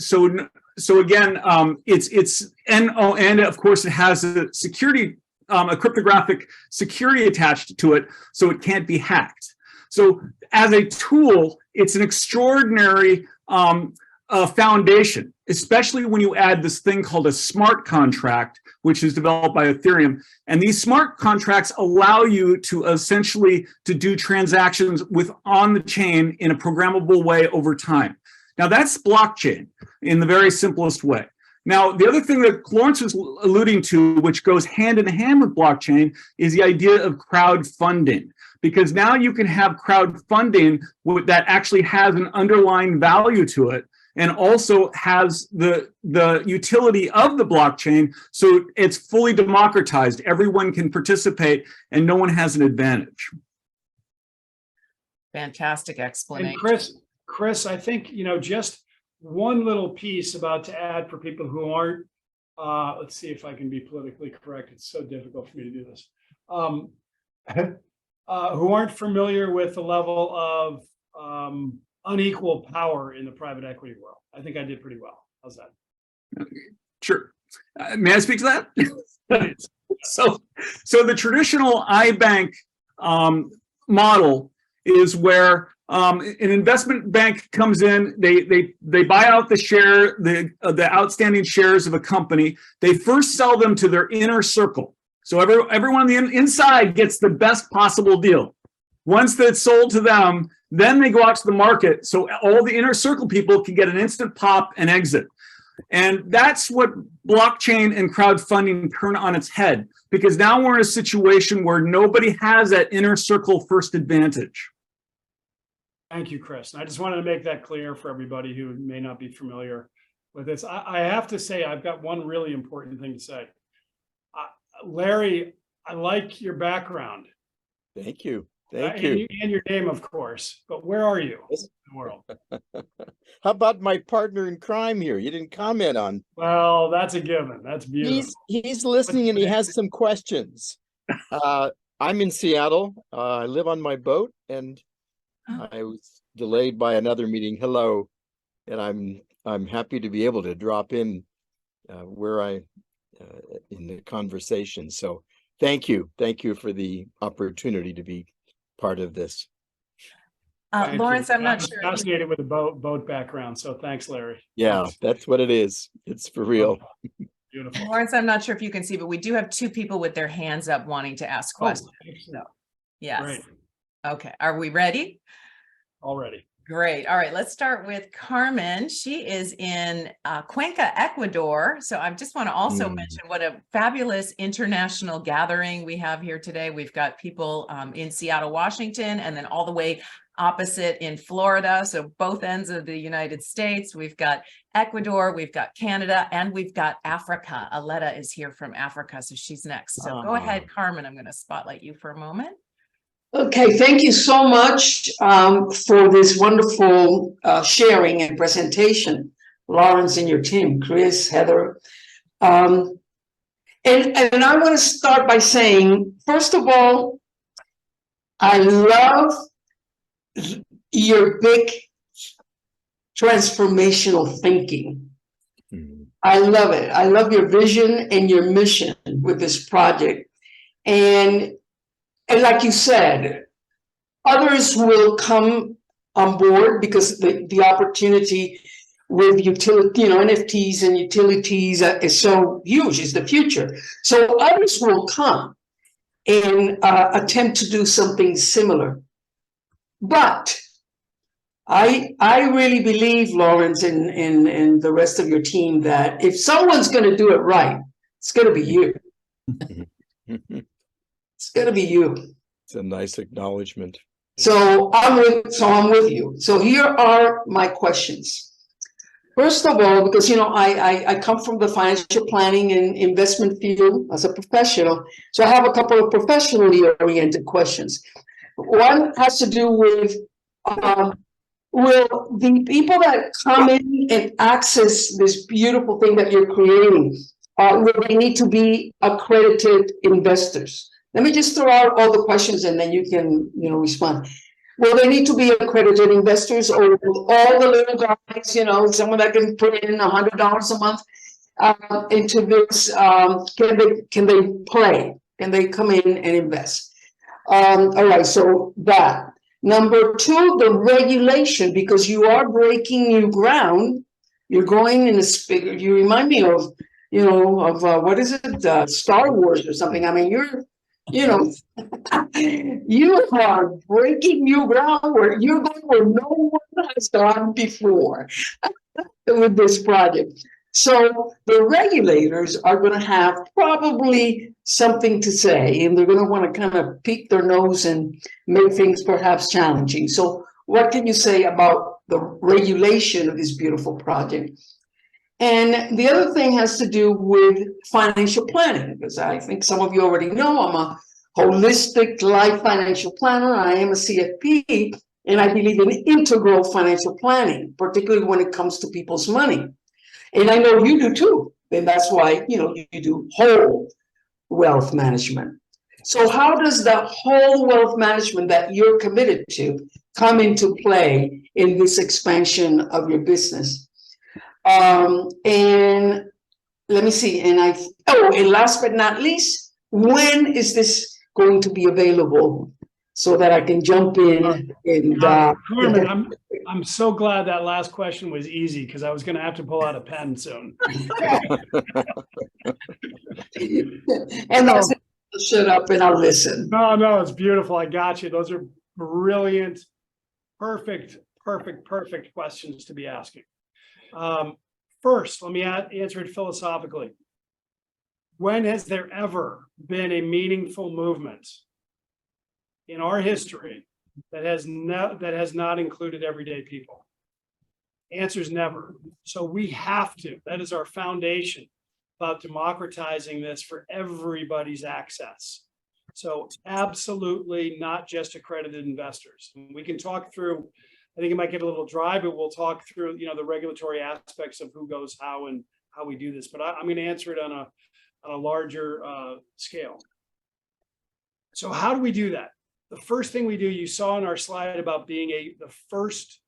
again, and of course it has a security, a cryptographic security attached to it, so it can't be hacked. So as a tool, it's an extraordinary foundation, especially when you add this thing called a smart contract, which is developed by Ethereum. And these smart contracts allow you to essentially to do transactions on the chain in a programmable way over time. Now that's blockchain in the very simplest way. Now, the other thing that Lawrence was alluding to, which goes hand in hand with blockchain, is the idea of crowdfunding. Because now you can have crowdfunding that actually has an underlying value to it, and also has the utility of the blockchain, so it's fully democratized. Everyone can participate, and no one has an advantage. Fantastic explanation. And Chris, I think, just one little piece about to add for people who aren't, let's see if I can be politically correct. It's so difficult for me to do this. Who aren't familiar with the level of unequal power in the private equity world. I think I did pretty well. How's that? Sure. May I speak to that? So the traditional iBank model is where an investment bank comes in, they buy out the outstanding shares of a company. They first sell them to their inner circle. So everyone on the inside gets the best possible deal. Once that's sold to them, then they go out to the market so all the inner circle people can get an instant pop and exit. And that's what blockchain and crowdfunding turn on its head, because now we're in a situation where nobody has that inner circle first advantage. Thank you, Chris. I just wanted to make that clear for everybody who may not be familiar with this. I have to say, I've got one really important thing to say. Larry, I like your background. Thank you. Thank you. And your name, of course. But where are you in the world? How about my partner in crime here? You didn't comment on. Well, that's a given. That's beautiful. He's listening and he has some questions. I'm in Seattle. I live on my boat, and I was delayed by another meeting. Hello, and I'm happy to be able to drop in where I in the conversation. So thank you for the opportunity to be part of this. Lawrence, I'm not sure. Fascinated with the boat background. So thanks, Larry. Yeah, that's what it is. It's for real. Beautiful. Lawrence, I'm not sure if you can see, but we do have two people with their hands up wanting to ask questions. So, yes. Great. Okay. Are we ready? Already. Great. All right. Let's start with Carmen. She is in Cuenca, Ecuador. So I just want to also mention what a fabulous international gathering we have here today. We've got people in Seattle, Washington, and then all the way Opposite in Florida, so both ends of the United States, we've got Ecuador, we've got Canada, and we've got Africa. Aletta is here from Africa, so she's next. So go ahead, Carmen. I'm going to spotlight you for a moment. Okay, thank you so much for this wonderful sharing and presentation, Lawrence and your team, Chris, Heather. And I want to start by saying, first of all, I love your big transformational thinking. I love it. I love your vision and your mission with this project. And like you said, others will come on board because the opportunity with utility, NFTs and utilities is so huge, is the future. So others will come and attempt to do something similar. But I really believe, Lawrence, and the rest of your team, that if someone's going to do it right, it's going to be you. It's going to be you. It's a nice acknowledgement. So I'm with you. So here are my questions. First of all, because I come from the financial planning and investment field as a professional, so I have a couple of professionally oriented questions. One has to do with will the people that come in and access this beautiful thing that you're creating, will they need to be accredited investors? Let me just throw out all the questions and then you can, respond. Will they need to be accredited investors, or all the little guys, someone that can put in $100 a month into this, can they play? Can they come in and invest? All right, so that. Number two, the regulation, because you are breaking new ground. You're going in you remind me of, what is it? Star Wars or something. I mean, you are breaking new ground where you're going where no one has gone before with this project. So the regulators are going to have probably something to say, and they're going to want to kind of peek their nose and make things perhaps challenging. So what can you say about the regulation of this beautiful project? And the other thing has to do with financial planning, because I think some of you already know I'm a holistic life financial planner. I am a CFP, and I believe in integral financial planning, particularly when it comes to people's money. And I know you do too. And that's why, you do whole wealth management. So how does that whole wealth management that you're committed to come into play in this expansion of your business? And let me see. And last but not least, when is this going to be available so that I can jump in and Carmen, I'm so glad that last question was easy, because I was going to have to pull out a pen soon. And that's it. I'll shut up and I'll listen. No, it's beautiful. I got you. Those are brilliant, perfect questions to be asking. First, let me answer it philosophically. When has there ever been a meaningful movement in our history that has not included everyday people? Answer's never. So we have to. That is our foundation about democratizing this for everybody's access. So absolutely not just accredited investors. We can talk through, I think it might get a little dry, but we'll talk through, the regulatory aspects of who goes how and how we do this. But I'm going to answer it on a larger scale. So how do we do that? The first thing we do, you saw in our slide about being the first,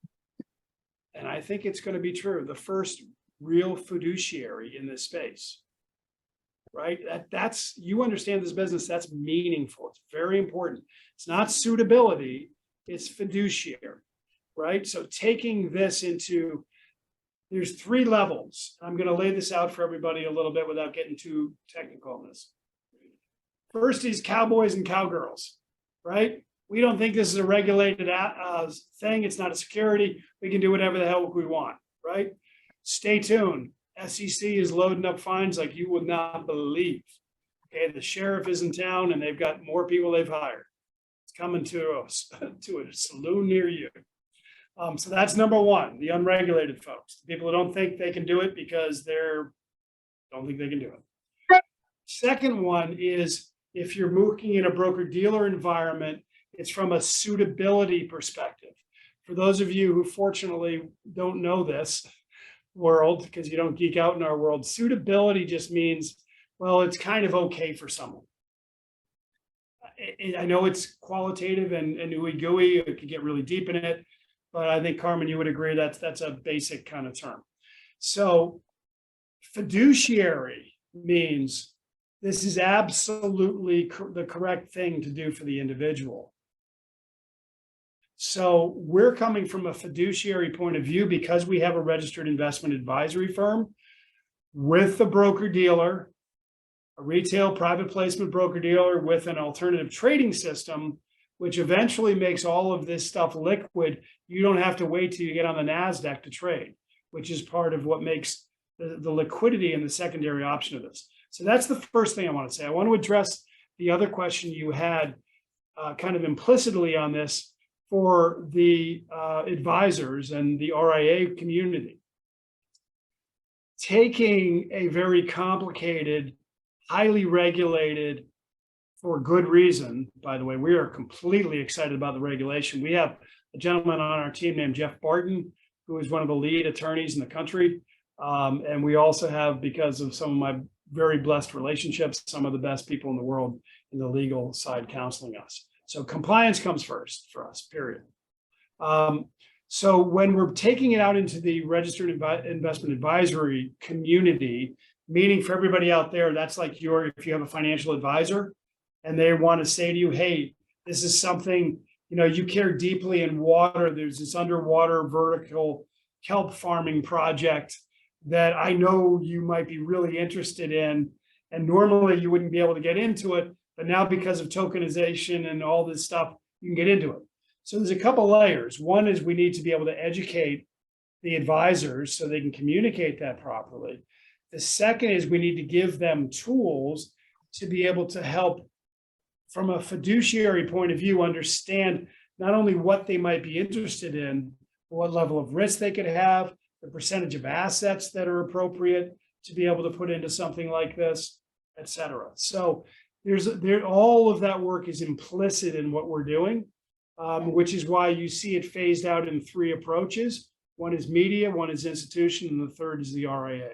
and I think it's going to be true, the first real fiduciary in this space, right? That's, you understand this business, that's meaningful. It's very important. It's not suitability, it's fiduciary, right? So taking this into, there's 3 levels. I'm going to lay this out for everybody a little bit without getting too technical on this. First is cowboys and cowgirls, right? We don't think this is a regulated thing. It's not a security. We can do whatever the hell we want, right? Stay tuned. SEC is loading up fines like you would not believe. Okay, the sheriff is in town and they've got more people they've hired. It's coming to a saloon near you. So that's number one, the unregulated folks, the people who don't think they can do it because don't think they can do it. Second one is if you're looking in a broker-dealer environment, it's from a suitability perspective. For those of you who fortunately don't know this world, because you don't geek out in our world, suitability just means, well, it's kind of okay for someone. I know it's qualitative and ooey gooey, it could get really deep in it, but I think, Carmen, you would agree that's a basic kind of term. So fiduciary means this is absolutely the correct thing to do for the individual. So we're coming from a fiduciary point of view because we have a registered investment advisory firm with the broker-dealer, a retail private placement broker-dealer with an alternative trading system, which eventually makes all of this stuff liquid. You don't have to wait till you get on the NASDAQ to trade, which is part of what makes the liquidity and the secondary option of this. So that's the first thing I want to say. I want to address the other question you had kind of implicitly on this for the advisors and the RIA community. Taking a very complicated, highly regulated, for good reason, by the way, we are completely excited about the regulation. We have a gentleman on our team named Jeff Barton, who is one of the lead attorneys in the country. And we also have, because of some of my very blessed relationships, some of the best people in the world in the legal side counseling us. So compliance comes first for us, period. So when we're taking it out into the registered investment advisory community, meaning for everybody out there, that's like if you have a financial advisor and they want to say to you, hey, this is something, you care deeply in water. There's this underwater vertical kelp farming project that I know you might be really interested in. And normally you wouldn't be able to get into it, but now because of tokenization and all this stuff, you can get into it. So there's a couple layers. One is we need to be able to educate the advisors so they can communicate that properly. The second is we need to give them tools to be able to help, from a fiduciary point of view, understand not only what they might be interested in, what level of risk they could have, the percentage of assets that are appropriate to be able to put into something like this, et cetera. So all of that work is implicit in what we're doing, which is why you see it phased out in three approaches. One is media, one is institution, and the third is the RIA,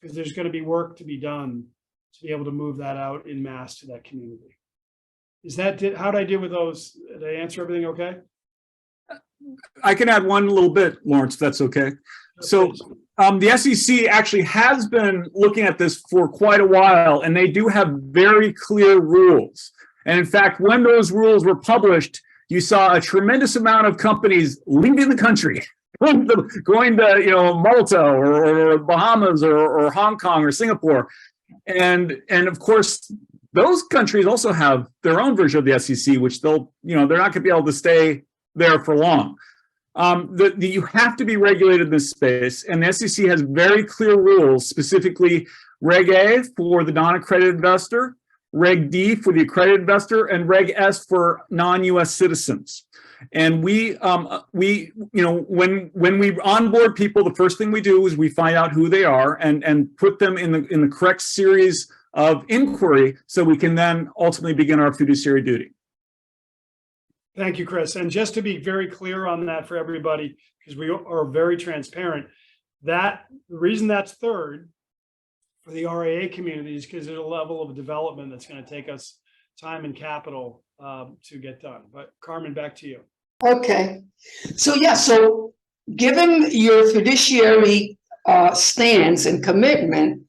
because there's going to be work to be done to be able to move that out in mass to that community. How did I deal with those? Did I answer everything okay? I can add one little bit, Lawrence, if that's okay. So the SEC actually has been looking at this for quite a while, and they do have very clear rules. And in fact, when those rules were published, you saw a tremendous amount of companies leaving the country, going to Malta or Bahamas or Hong Kong or Singapore. And of course, those countries also have their own version of the SEC, which they're not going to be able to stay there for long. You have to be regulated in this space, and the SEC has very clear rules, specifically Reg A for the non-accredited investor, Reg D for the accredited investor, and Reg S for non-U.S. citizens. And when we onboard people, the first thing we do is we find out who they are and put them in the correct series of inquiry, so we can then ultimately begin our fiduciary duty. Thank you, Chris. And just to be very clear on that for everybody, because we are very transparent, the reason that's third for the RIA community is because there's a level of development that's going to take us time and capital to get done. But Carmen, back to you. Okay. So given your fiduciary stance and commitment,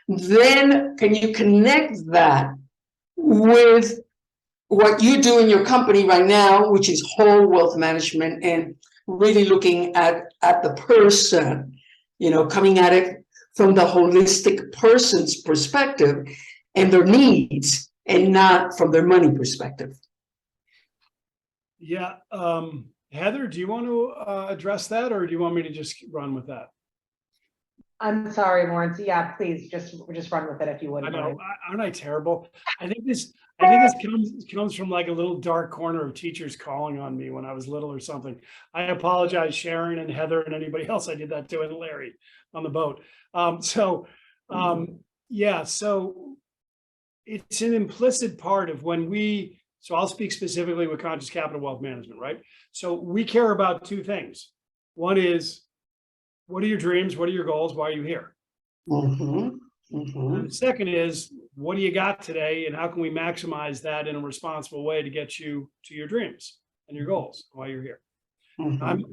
then can you connect that with what you do in your company right now, which is whole wealth management, and really looking at the person, coming at it from the holistic person's perspective and their needs, and not from their money perspective? Yeah. Heather, do you want to address that, or do you want me to just run with that? I'm sorry, Lawrence. Yeah, please just run with it if you I wouldn't know, mind. aren't I terrible? I think this comes from like a little dark corner of teachers calling on me when I was little or something. I apologize, Sharon and Heather and anybody else I did that to, and Larry on the boat. Yeah, so it's an implicit part of when we, so I'll speak specifically with Conscious Capital Wealth Management, right? So we care about two things. One is, what are your dreams? What are your goals? Why are you here? Mhm, mhm. And the second is, what do you got today, and how can we maximize that in a responsible way to get you to your dreams and your goals while you're here? I'm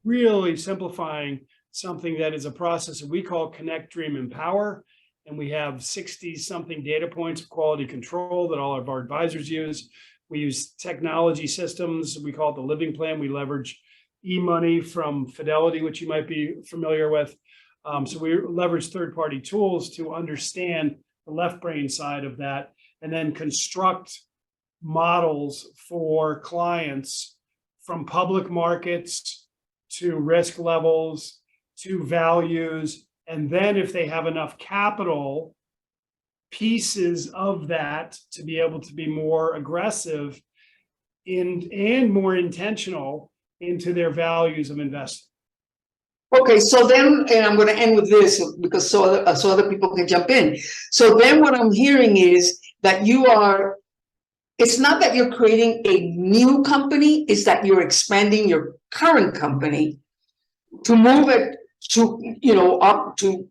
really simplifying something that is a process that we call Connect, Dream, Empower. And we have 60-something data points of quality control that all of our advisors use. We use technology systems. We call it the Living Plan. We leverage e-money from Fidelity, which you might be familiar with. So we leverage third-party tools to understand the left brain side of that, and then construct models for clients from public markets to risk levels to values. And then if they have enough capital, pieces of that to be able to be more aggressive and more intentional into their values of investing. Okay, so then, and I'm going to end with this because so other people can jump in. So then what I'm hearing is that it's not that you're creating a new company, it's that you're expanding your current company to move it to, up to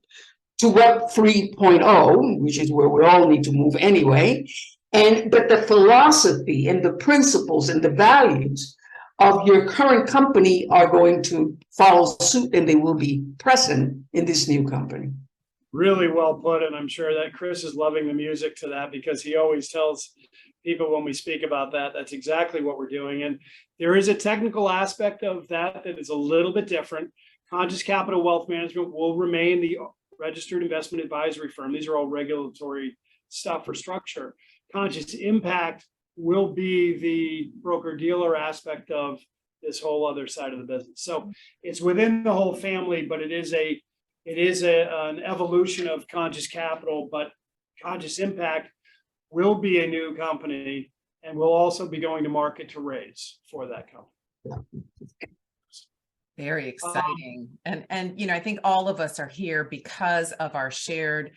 Web 3.0, which is where we all need to move anyway. But the philosophy and the principles and the values of your current company are going to follow suit, and they will be present in this new company. Really well put, and I'm sure that Chris is loving the music to that, because he always tells people when we speak about that, that's exactly what we're doing. And there is a technical aspect of that is a little bit different. Conscious Capital Wealth Management will remain the registered investment advisory firm. These are all regulatory stuff or structure. Conscious Impact will be the broker-dealer aspect of this whole other side of the business. So it's within the whole family, but it is an evolution of Conscious Capital. But Conscious Impact will be a new company, and we'll also be going to market to raise for that company. Very exciting. And I think all of us are here because of our shared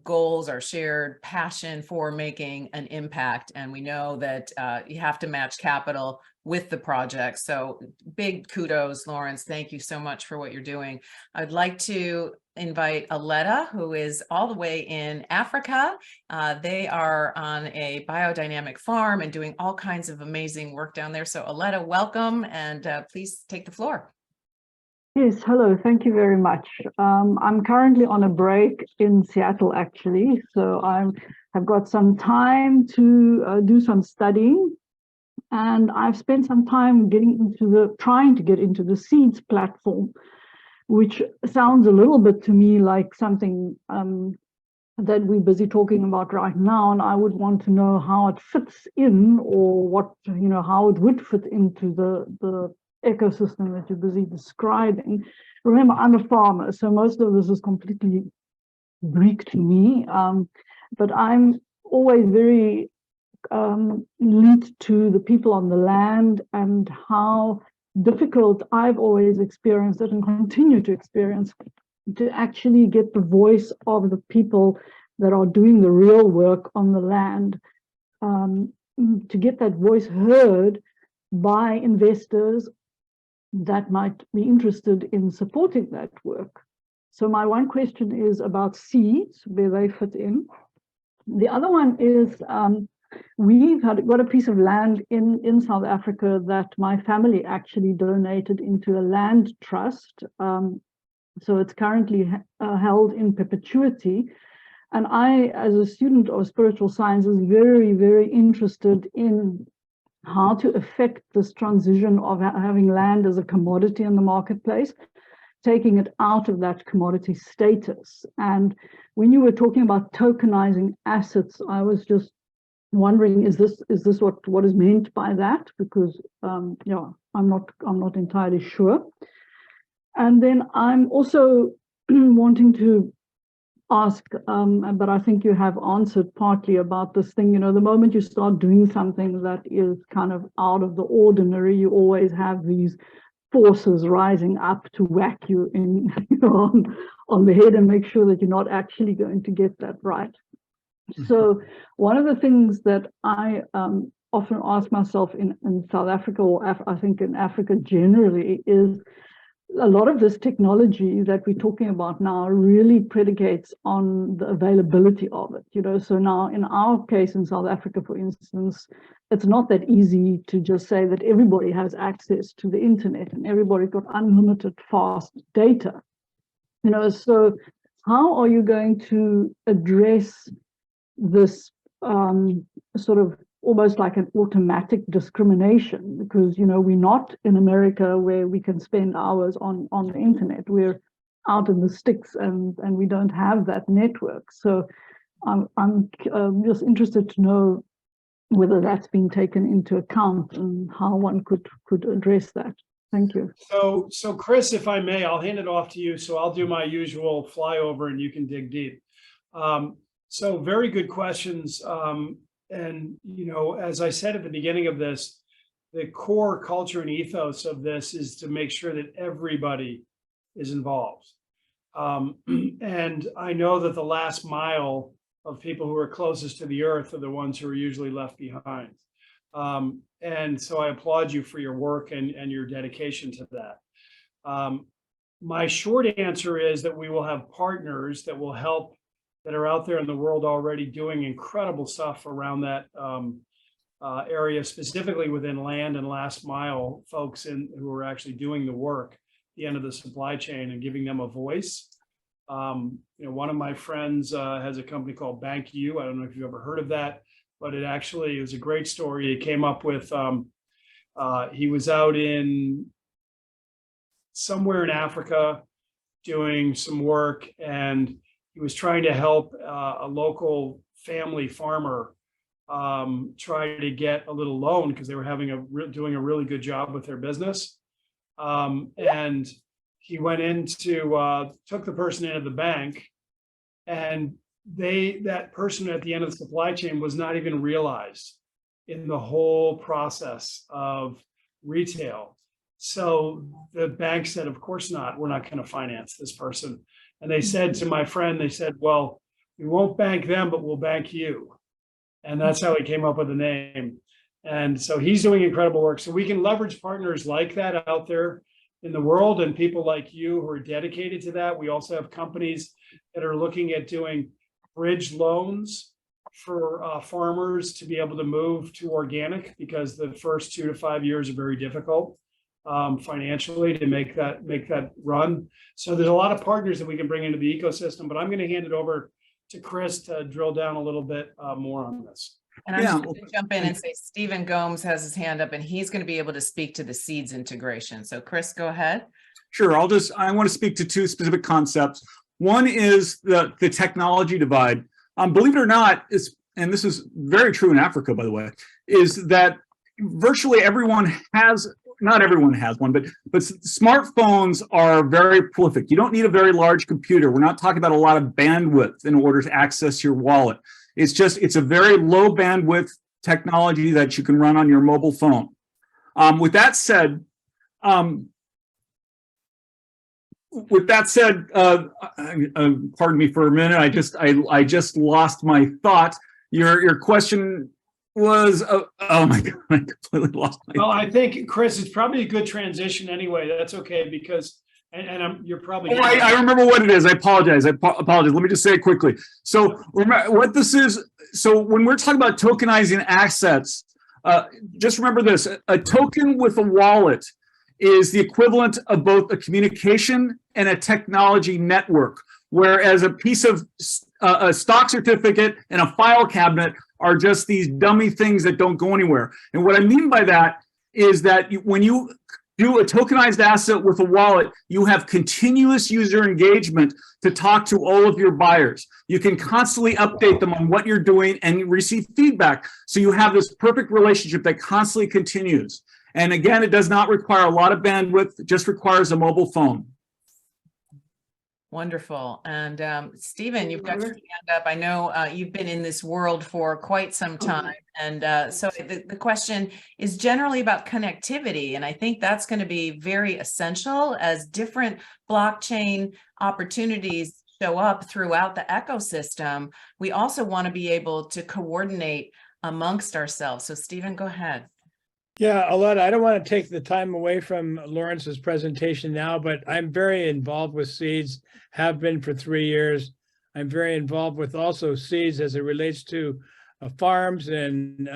goals, our shared passion for making an impact. And we know that you have to match capital with the project. So big kudos, Lawrence. Thank you so much for what you're doing. I'd like to invite Aletta, who is all the way in Africa. They are on a biodynamic farm and doing all kinds of amazing work down there. So Aletta, welcome, and please take the floor. Yes, hello. Thank you very much. I'm currently on a break in Seattle, actually. So I've got some time to do some studying, and I've spent some time trying to get into the Seeds platform, which sounds a little bit to me like something that we're busy talking about right now. And I would want to know how it fits in, or how it would fit into the ecosystem that you're busy describing. Remember, I'm a farmer, so most of this is completely Greek to me, but I'm always very linked to the people on the land and how difficult I've always experienced it and continue to experience to actually get the voice of the people that are doing the real work on the land, to get that voice heard by investors that might be interested in supporting that work. So my one question is about seeds, where they fit in. The other one is, we've got a piece of land in South Africa that my family actually donated into a land trust. So it's currently held in perpetuity. And I, as a student of spiritual sciences, very, very interested in how to affect this transition of having land as a commodity in the marketplace, taking it out of that commodity status. And when you were talking about tokenizing assets, I was just wondering, is this what is meant by that? Because I'm not entirely sure. And then I'm also wanting to ask, but I think you have answered partly about this thing. You know, the moment you start doing something that is kind of out of the ordinary, you always have these forces rising up to whack you in on the head and make sure that you're not actually going to get that right. So one of the things that I often ask myself in South Africa, or I think in Africa generally, is a lot of this technology that we're talking about now really predicates on the availability of it. You know, so now in our case in South Africa, for instance, it's not that easy to just say that everybody has access to the internet and everybody's got unlimited fast data. You know, so how are you going to address this sort of almost like an automatic discrimination? Because, you know, we're not in America where we can spend hours on the internet. We're out in the sticks and we don't have that network. So I'm just interested to know whether that's been taken into account and how one could address that. Thank you. So Chris, if I may, I'll hand it off to you. So I'll do my usual flyover and you can dig deep. So very good questions. And, you know, as I said at the beginning of this, the core culture and ethos of this is to make sure that everybody is involved. And I know that the last mile of people who are closest to the earth are the ones who are usually left behind. And so I applaud you for your work and your dedication to that. My short answer is that we will have partners that will help, that are out there in the world already doing incredible stuff around that area, specifically within land and last mile folks who are actually doing the work at the end of the supply chain and giving them a voice. You know, one of my friends has a company called Bank U. I don't know if you've ever heard of that, but it was a great story. He came up with, he was out in somewhere in Africa doing some work, and he was trying to help a local family farmer try to get a little loan because they were doing a really good job with their business. And he went into, took the person into the bank, and that person at the end of the supply chain was not even realized in the whole process of retail. So the bank said, of course not, we're not going to finance this person. And they said to my friend, they said, well, we won't bank them, but we'll bank you. And that's how he came up with the name. And so he's doing incredible work. So we can leverage partners like that out there in the world, and people like you who are dedicated to that. We also have companies that are looking at doing bridge loans for farmers to be able to move to organic, because the first 2 to 5 years are very difficult financially to make that run. So there's a lot of partners that we can bring into the ecosystem, but I'm going to hand it over to Chris to drill down a little bit more on this. And I'm just going to jump in and say Stephen Gomes has his hand up and he's going to be able to speak to the seeds integration. So Chris, go ahead. Sure. I want to speak to two specific concepts. One is the technology divide. Believe it or not, and this is very true in Africa, by the way, is that virtually everyone has, not everyone has one, but smartphones are very prolific. You don't need a very large computer. We're not talking about a lot of bandwidth in order to access your wallet. It's a very low bandwidth technology that you can run on your mobile phone. With that said, pardon me for a minute. I just lost my thought. Your question was, oh my God, I completely lost my thought. Well, I think, Chris, it's probably a good transition anyway. That's okay, because you're probably. Oh, I remember what it is. I apologize. Let me just say it quickly. So remember what this is. So when we're talking about tokenizing assets, just remember this: a token with a wallet is the equivalent of both a communication and a technology network, whereas a piece of a stock certificate and a file cabinet are just these dummy things that don't go anywhere. And what I mean by that is that when you do a tokenized asset with a wallet, you have continuous user engagement to talk to all of your buyers. You can constantly update them on what you're doing and receive feedback. So you have this perfect relationship that constantly continues. And again, it does not require a lot of bandwidth, it just requires a mobile phone. Wonderful. And Stephen, you've got your hand up. I know you've been in this world for quite some time. And so the question is generally about connectivity. And I think that's going to be very essential as different blockchain opportunities show up throughout the ecosystem. We also want to be able to coordinate amongst ourselves. So Stephen, go ahead. Yeah, Aletta, I don't want to take the time away from Lawrence's presentation now, but I'm very involved with seeds, have been for 3 years. I'm very involved with also seeds as it relates to farms and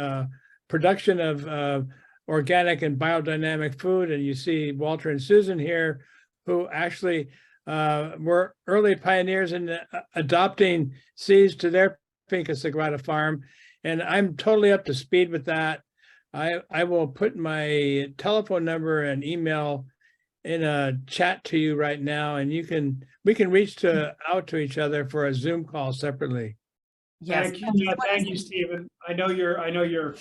production of organic and biodynamic food. And you see Walter and Susan here, who actually were early pioneers in adopting seeds to their Finca Sagrada farm. And I'm totally up to speed with that. I will put my telephone number and email in a chat to you right now, and we can reach out to each other for a Zoom call separately. Yes. Thank you, Stephen. I know your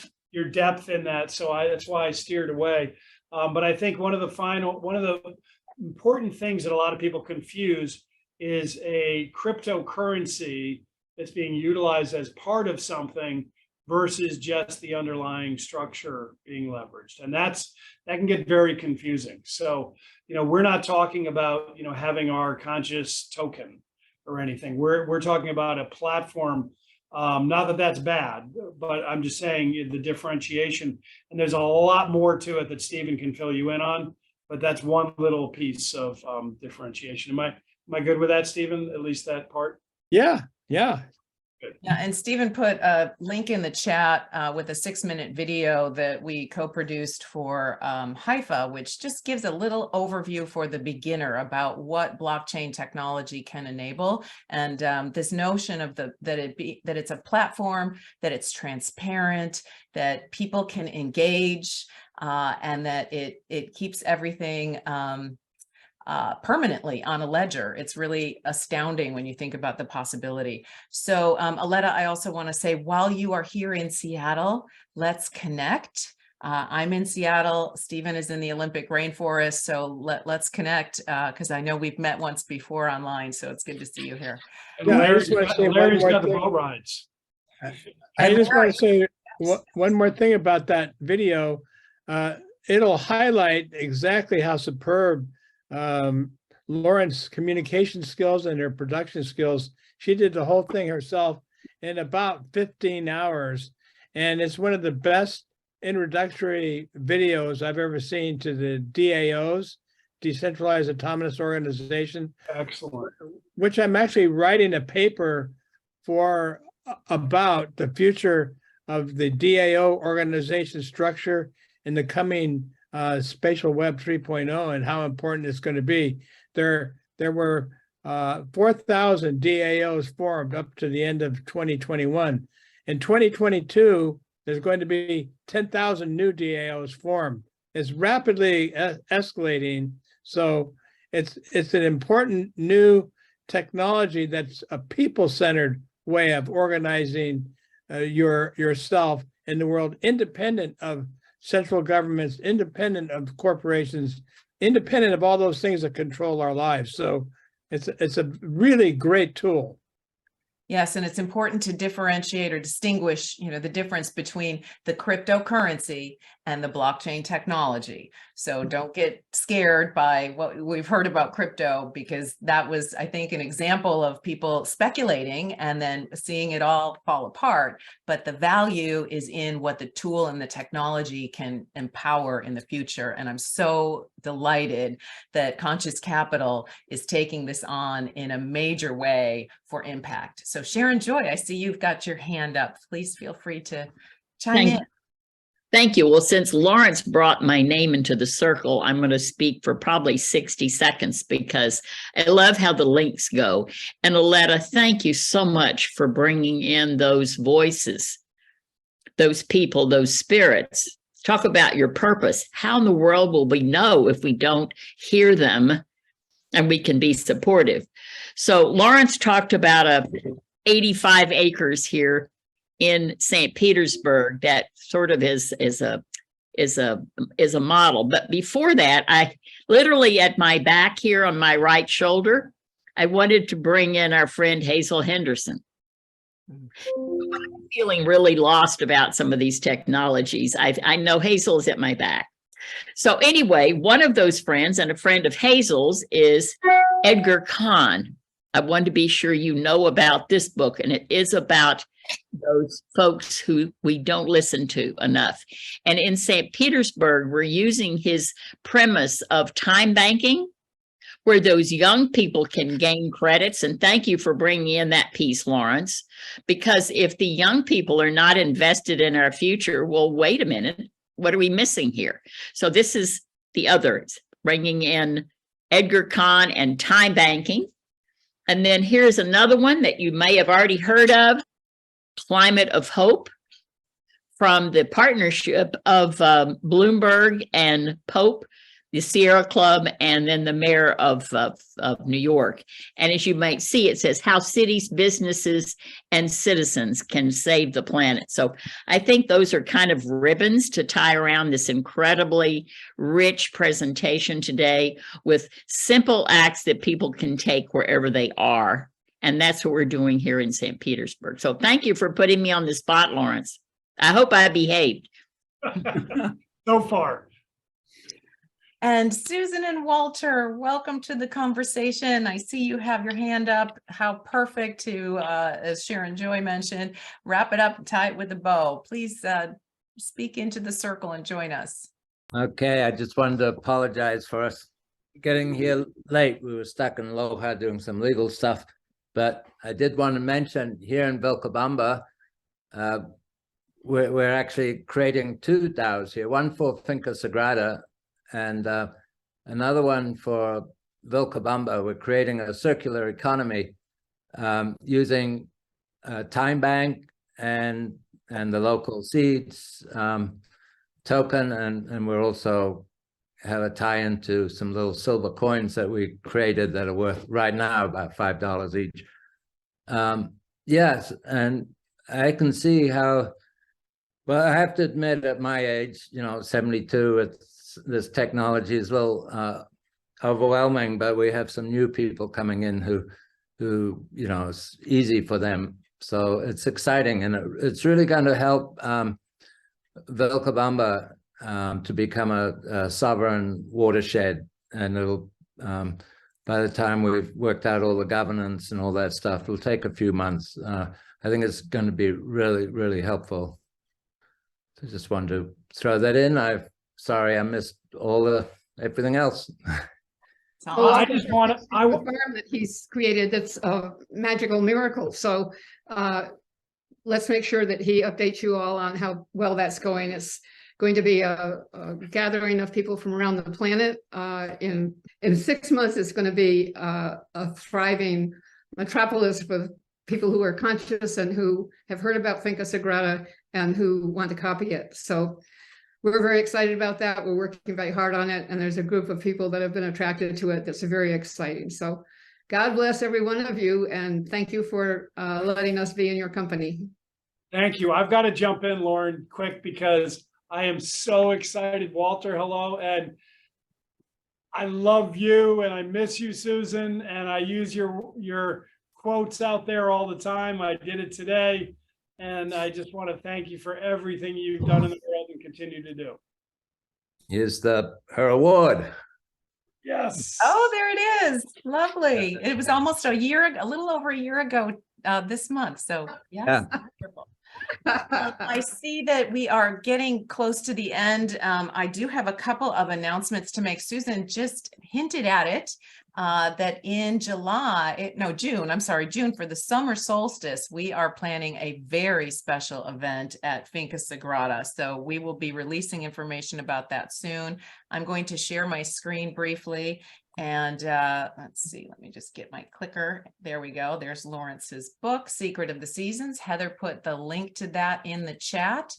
depth in that, so that's why I steered away. But I think one of the important things that a lot of people confuse is a cryptocurrency that's being utilized as part of something versus just the underlying structure being leveraged. And that can get very confusing. So, we're not talking about, having our conscious token or anything. We're talking about a platform. Not that that's bad, but I'm just saying the differentiation, and there's a lot more to it that Stephen can fill you in on, but that's one little piece of differentiation. Am I good with that, Stephen? At least that part? Yeah. Yeah, and Stephen put a link in the chat with a 6-minute video that we co-produced for Haifa, which just gives a little overview for the beginner about what blockchain technology can enable, and this notion of that it's a platform, that it's transparent, that people can engage, and that it keeps everything permanently on a ledger. It's really astounding when you think about the possibility. So Aletta, I also want to say, while you are here in Seattle, let's connect. I'm in Seattle. Stephen is in the Olympic rainforest. So let's connect because I know we've met once before online. So it's good to see you here. Yeah, I just want to say Larry's one more got the thing. boat rides. I just want to say one more thing about that video. It'll highlight exactly how superb Lauren's communication skills and her production skills. She did the whole thing herself in about 15 hours. And it's one of the best introductory videos I've ever seen to the DAOs, Decentralized Autonomous Organization. Excellent. Which I'm actually writing a paper for about the future of the DAO organization structure in the coming spatial web 3.0 and how important it's going to be. There were 4,000 DAOs formed up to the end of 2021. In 2022, there's going to be 10,000 new DAOs formed. It's rapidly escalating. So it's an important new technology that's a people-centered way of organizing yourself in the world, independent of central governments, independent of corporations, independent of all those things that control our lives. So it's a really great tool. Yes, and it's important to differentiate or distinguish, the difference between the cryptocurrency and the blockchain technology. So don't get scared by what we've heard about crypto, because that was, I think, an example of people speculating and then seeing it all fall apart. But the value is in what the tool and the technology can empower in the future. And I'm so delighted that Conscious Capital is taking this on in a major way for impact. So Sharon Joy, I see you've got your hand up. Please feel free to chime in. Thank you. Well, since Lawrence brought my name into the circle, I'm going to speak for probably 60 seconds because I love how the links go. And Aletta, thank you so much for bringing in those voices, those people, those spirits. Talk about your purpose. How in the world will we know if we don't hear them and we can be supportive? So Lawrence talked about 85 acres here in St. Petersburg that sort of is a model. But before that, I literally at my back here on my right shoulder, I wanted to bring in our friend Hazel Henderson. I'm feeling really lost about some of these technologies. I know Hazel's at my back. So anyway, one of those friends and a friend of Hazel's is Edgar Kahn. I wanted to be sure you know about this book, and it is about those folks who we don't listen to enough. And in St. Petersburg, we're using his premise of time banking, where those young people can gain credits. And thank you for bringing in that piece, Lawrence, because if the young people are not invested in our future, well, wait a minute, what are we missing here? So this is the others, bringing in Edgar Kahn and time banking. And then here's another one that you may have already heard of, Climate of Hope, from the partnership of Bloomberg and Pope, the Sierra Club, and then the mayor of New York. And as you might see, it says how cities, businesses, and citizens can save the planet. So I think those are kind of ribbons to tie around this incredibly rich presentation today with simple acts that people can take wherever they are. And that's what we're doing here in St. Petersburg. So thank you for putting me on the spot, Lawrence. I hope I behaved. So far. And Susan and Walter, welcome to the conversation. I see you have your hand up. How perfect to, as Sharon Joy mentioned, wrap it up and tie it with a bow. Please speak into the circle and join us. Okay, I just wanted to apologize for us getting here late. We were stuck in Loja doing some legal stuff, but I did want to mention here in Vilcabamba, we're actually creating 2 DAOs here, one for Finca Sagrada and another one for Vilcabamba. We're creating a circular economy using Time Bank and the local seeds token, and we're also have a tie-in to some little silver coins that we created that are worth right now about $5 each. Yes, and I can see how, well, I have to admit at my age, 72, this technology is a little overwhelming, but we have some new people coming in who it's easy for them. So it's exciting, and it's really going to help Vilcabamba to become a sovereign watershed, and it'll by the time we've worked out all the governance and all that stuff, it'll take a few months. I think it's going to be really, really helpful. So just wanted to throw that in. Sorry I missed everything else. Well, I just want to, that he's created that's a magical miracle. So let's make sure that he updates you all on how well that's going. It's going to be a gathering of people from around the planet. In 6 months, it's going to be a thriving metropolis for people who are conscious and who have heard about Finca Sagrada and who want to copy it. So we're very excited about that. We're working very hard on it. And there's a group of people that have been attracted to it that's very exciting. So God bless every one of you. And thank you for letting us be in your company. thank you. I've got to jump in, Lauren, quick, because I am so excited. Walter, hello. And I love you and I miss you, Susan. And I use your quotes out there all the time. I did it today. And I just want to thank you for everything you've done in the world and continue to do. Here's her award. Yes. Oh, there it is. Lovely. It was almost a little over a year ago this month. So yes. Yeah. Wonderful. I see that we are getting close to the end. I do have a couple of announcements to make. Susan just hinted at it, that in June, for the summer solstice, we are planning a very special event at Finca Sagrada. So we will be releasing information about that soon. I'm going to share my screen briefly. And let's see, let me just get my clicker. There we go. There's Lawrence's book, Secret of the Seasons. Heather put the link to that in the chat.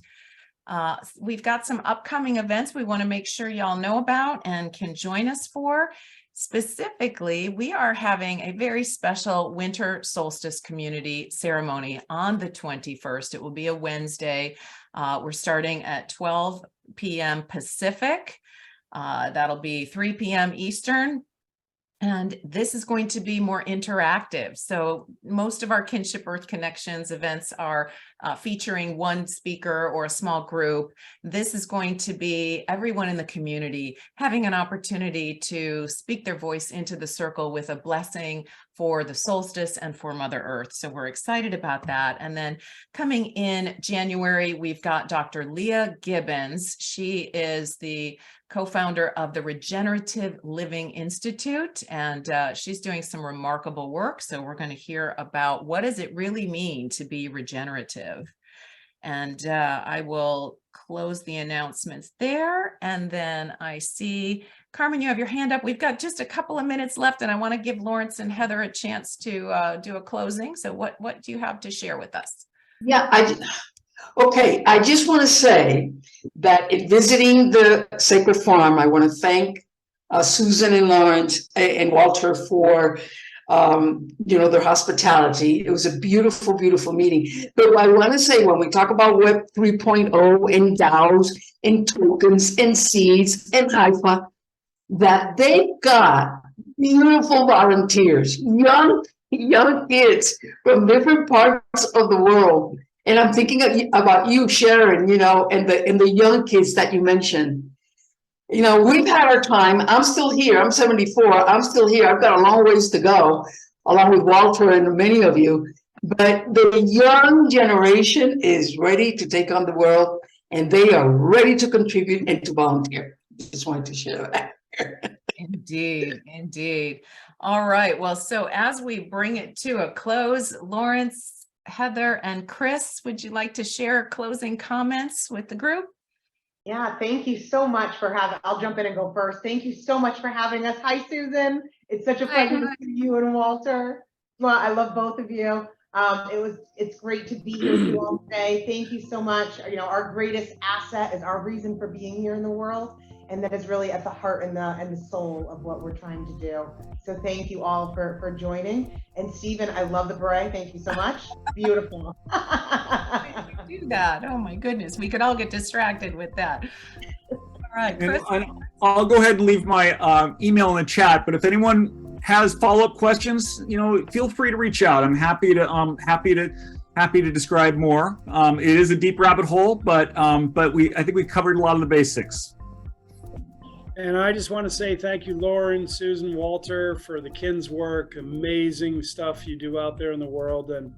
We've got some upcoming events we want to make sure y'all know about and can join us for. Specifically, we are having a very special winter solstice community ceremony on the 21st. It will be a Wednesday. We're starting at 12 p.m. Pacific. That'll be 3 p.m. Eastern. And this is going to be more interactive. So most of our Kinship Earth Connections events are featuring one speaker or a small group. This is going to be everyone in the community having an opportunity to speak their voice into the circle with a blessing for the solstice and for Mother Earth. So we're excited about that. And then coming in January, we've got Dr. Leah Gibbons. She is the co-founder of the Regenerative Living Institute, and she's doing some remarkable work. So we're going to hear about what does it really mean to be regenerative. And I will close the announcements there. And then I see, Carmen, you have your hand up. We've got just a couple of minutes left, and I want to give Lawrence and Heather a chance to do a closing. So what do you have to share with us? Yeah, okay, I just want to say that in visiting the Sacred Farm, I want to thank Susan and Lawrence and Walter for their hospitality. It was a beautiful, beautiful meeting. But I want to say, when we talk about Web 3.0 and DAOs and tokens and seeds and HIFA, that they've got beautiful volunteers, young kids from different parts of the world. And I'm thinking about you, Sharon, and the young kids that you mentioned. We've had our time. I'm still here. I'm 74. I'm still here. I've got a long ways to go, along with Walter and many of you. But the young generation is ready to take on the world, and they are ready to contribute and to volunteer. Just wanted to share that. Indeed, indeed. All right. Well, so as we bring it to a close, Lawrence, Heather, and Chris, would you like to share closing comments with the group? Yeah, thank you so much for having, I'll jump in and go first. Thank you so much for having us. Hi, Susan. It's such a pleasure to see you and Walter. Well, I love both of you. It's great to be here with you all today. Thank you so much. Our greatest asset is our reason for being here in the world. And that is really at the heart and the soul of what we're trying to do. So thank you all for joining. And Stephen, I love the beret. Thank you so much. Beautiful. Do that. Oh my goodness. We could all get distracted with that. All right, Chris. I'll go ahead and leave my email in the chat, but if anyone has follow-up questions, feel free to reach out. I'm happy to describe more. It is a deep rabbit hole, but I think we covered a lot of the basics. And I just want to say thank you, Lauren, Susan, Walter, for the KINS work. Amazing stuff you do out there in the world. And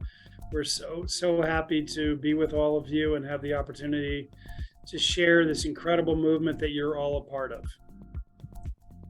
we're so happy to be with all of you and have the opportunity to share this incredible movement that you're all a part of.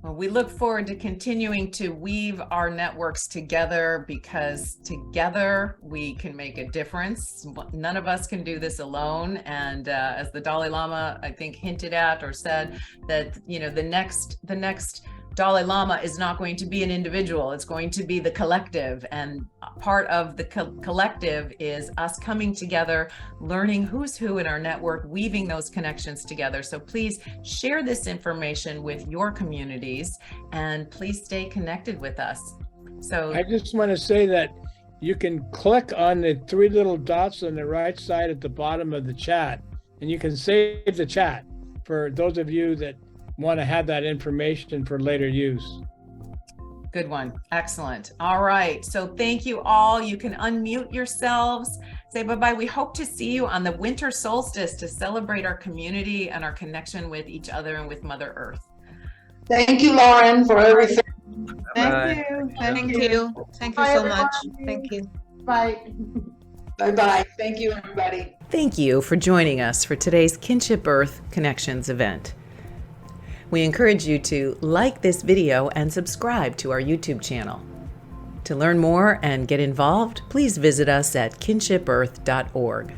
Well, we look forward to continuing to weave our networks together, because together we can make a difference. None of us can do this alone. And as the Dalai Lama, I think, hinted at or said, that the next Dalai Lama is not going to be an individual. It's going to be the collective. And part of the collective is us coming together, learning who's who in our network, weaving those connections together. So please share this information with your communities, and please stay connected with us. So I just want to say that you can click on the three little dots on the right side at the bottom of the chat, and you can save the chat for those of you that want to have that information for later use. Good one. Excellent. All right. So thank you all. You can unmute yourselves, say bye-bye. We hope to see you on the winter solstice to celebrate our community and our connection with each other and with Mother Earth. Thank you, Lauren, for everything. Thank you. Thank you. Thank you so much. Thank you. Bye. Bye-bye. Thank you, everybody. Thank you for joining us for today's Kinship Earth Connections event. We encourage you to like this video and subscribe to our YouTube channel. To learn more and get involved, please visit us at kinshipearth.org.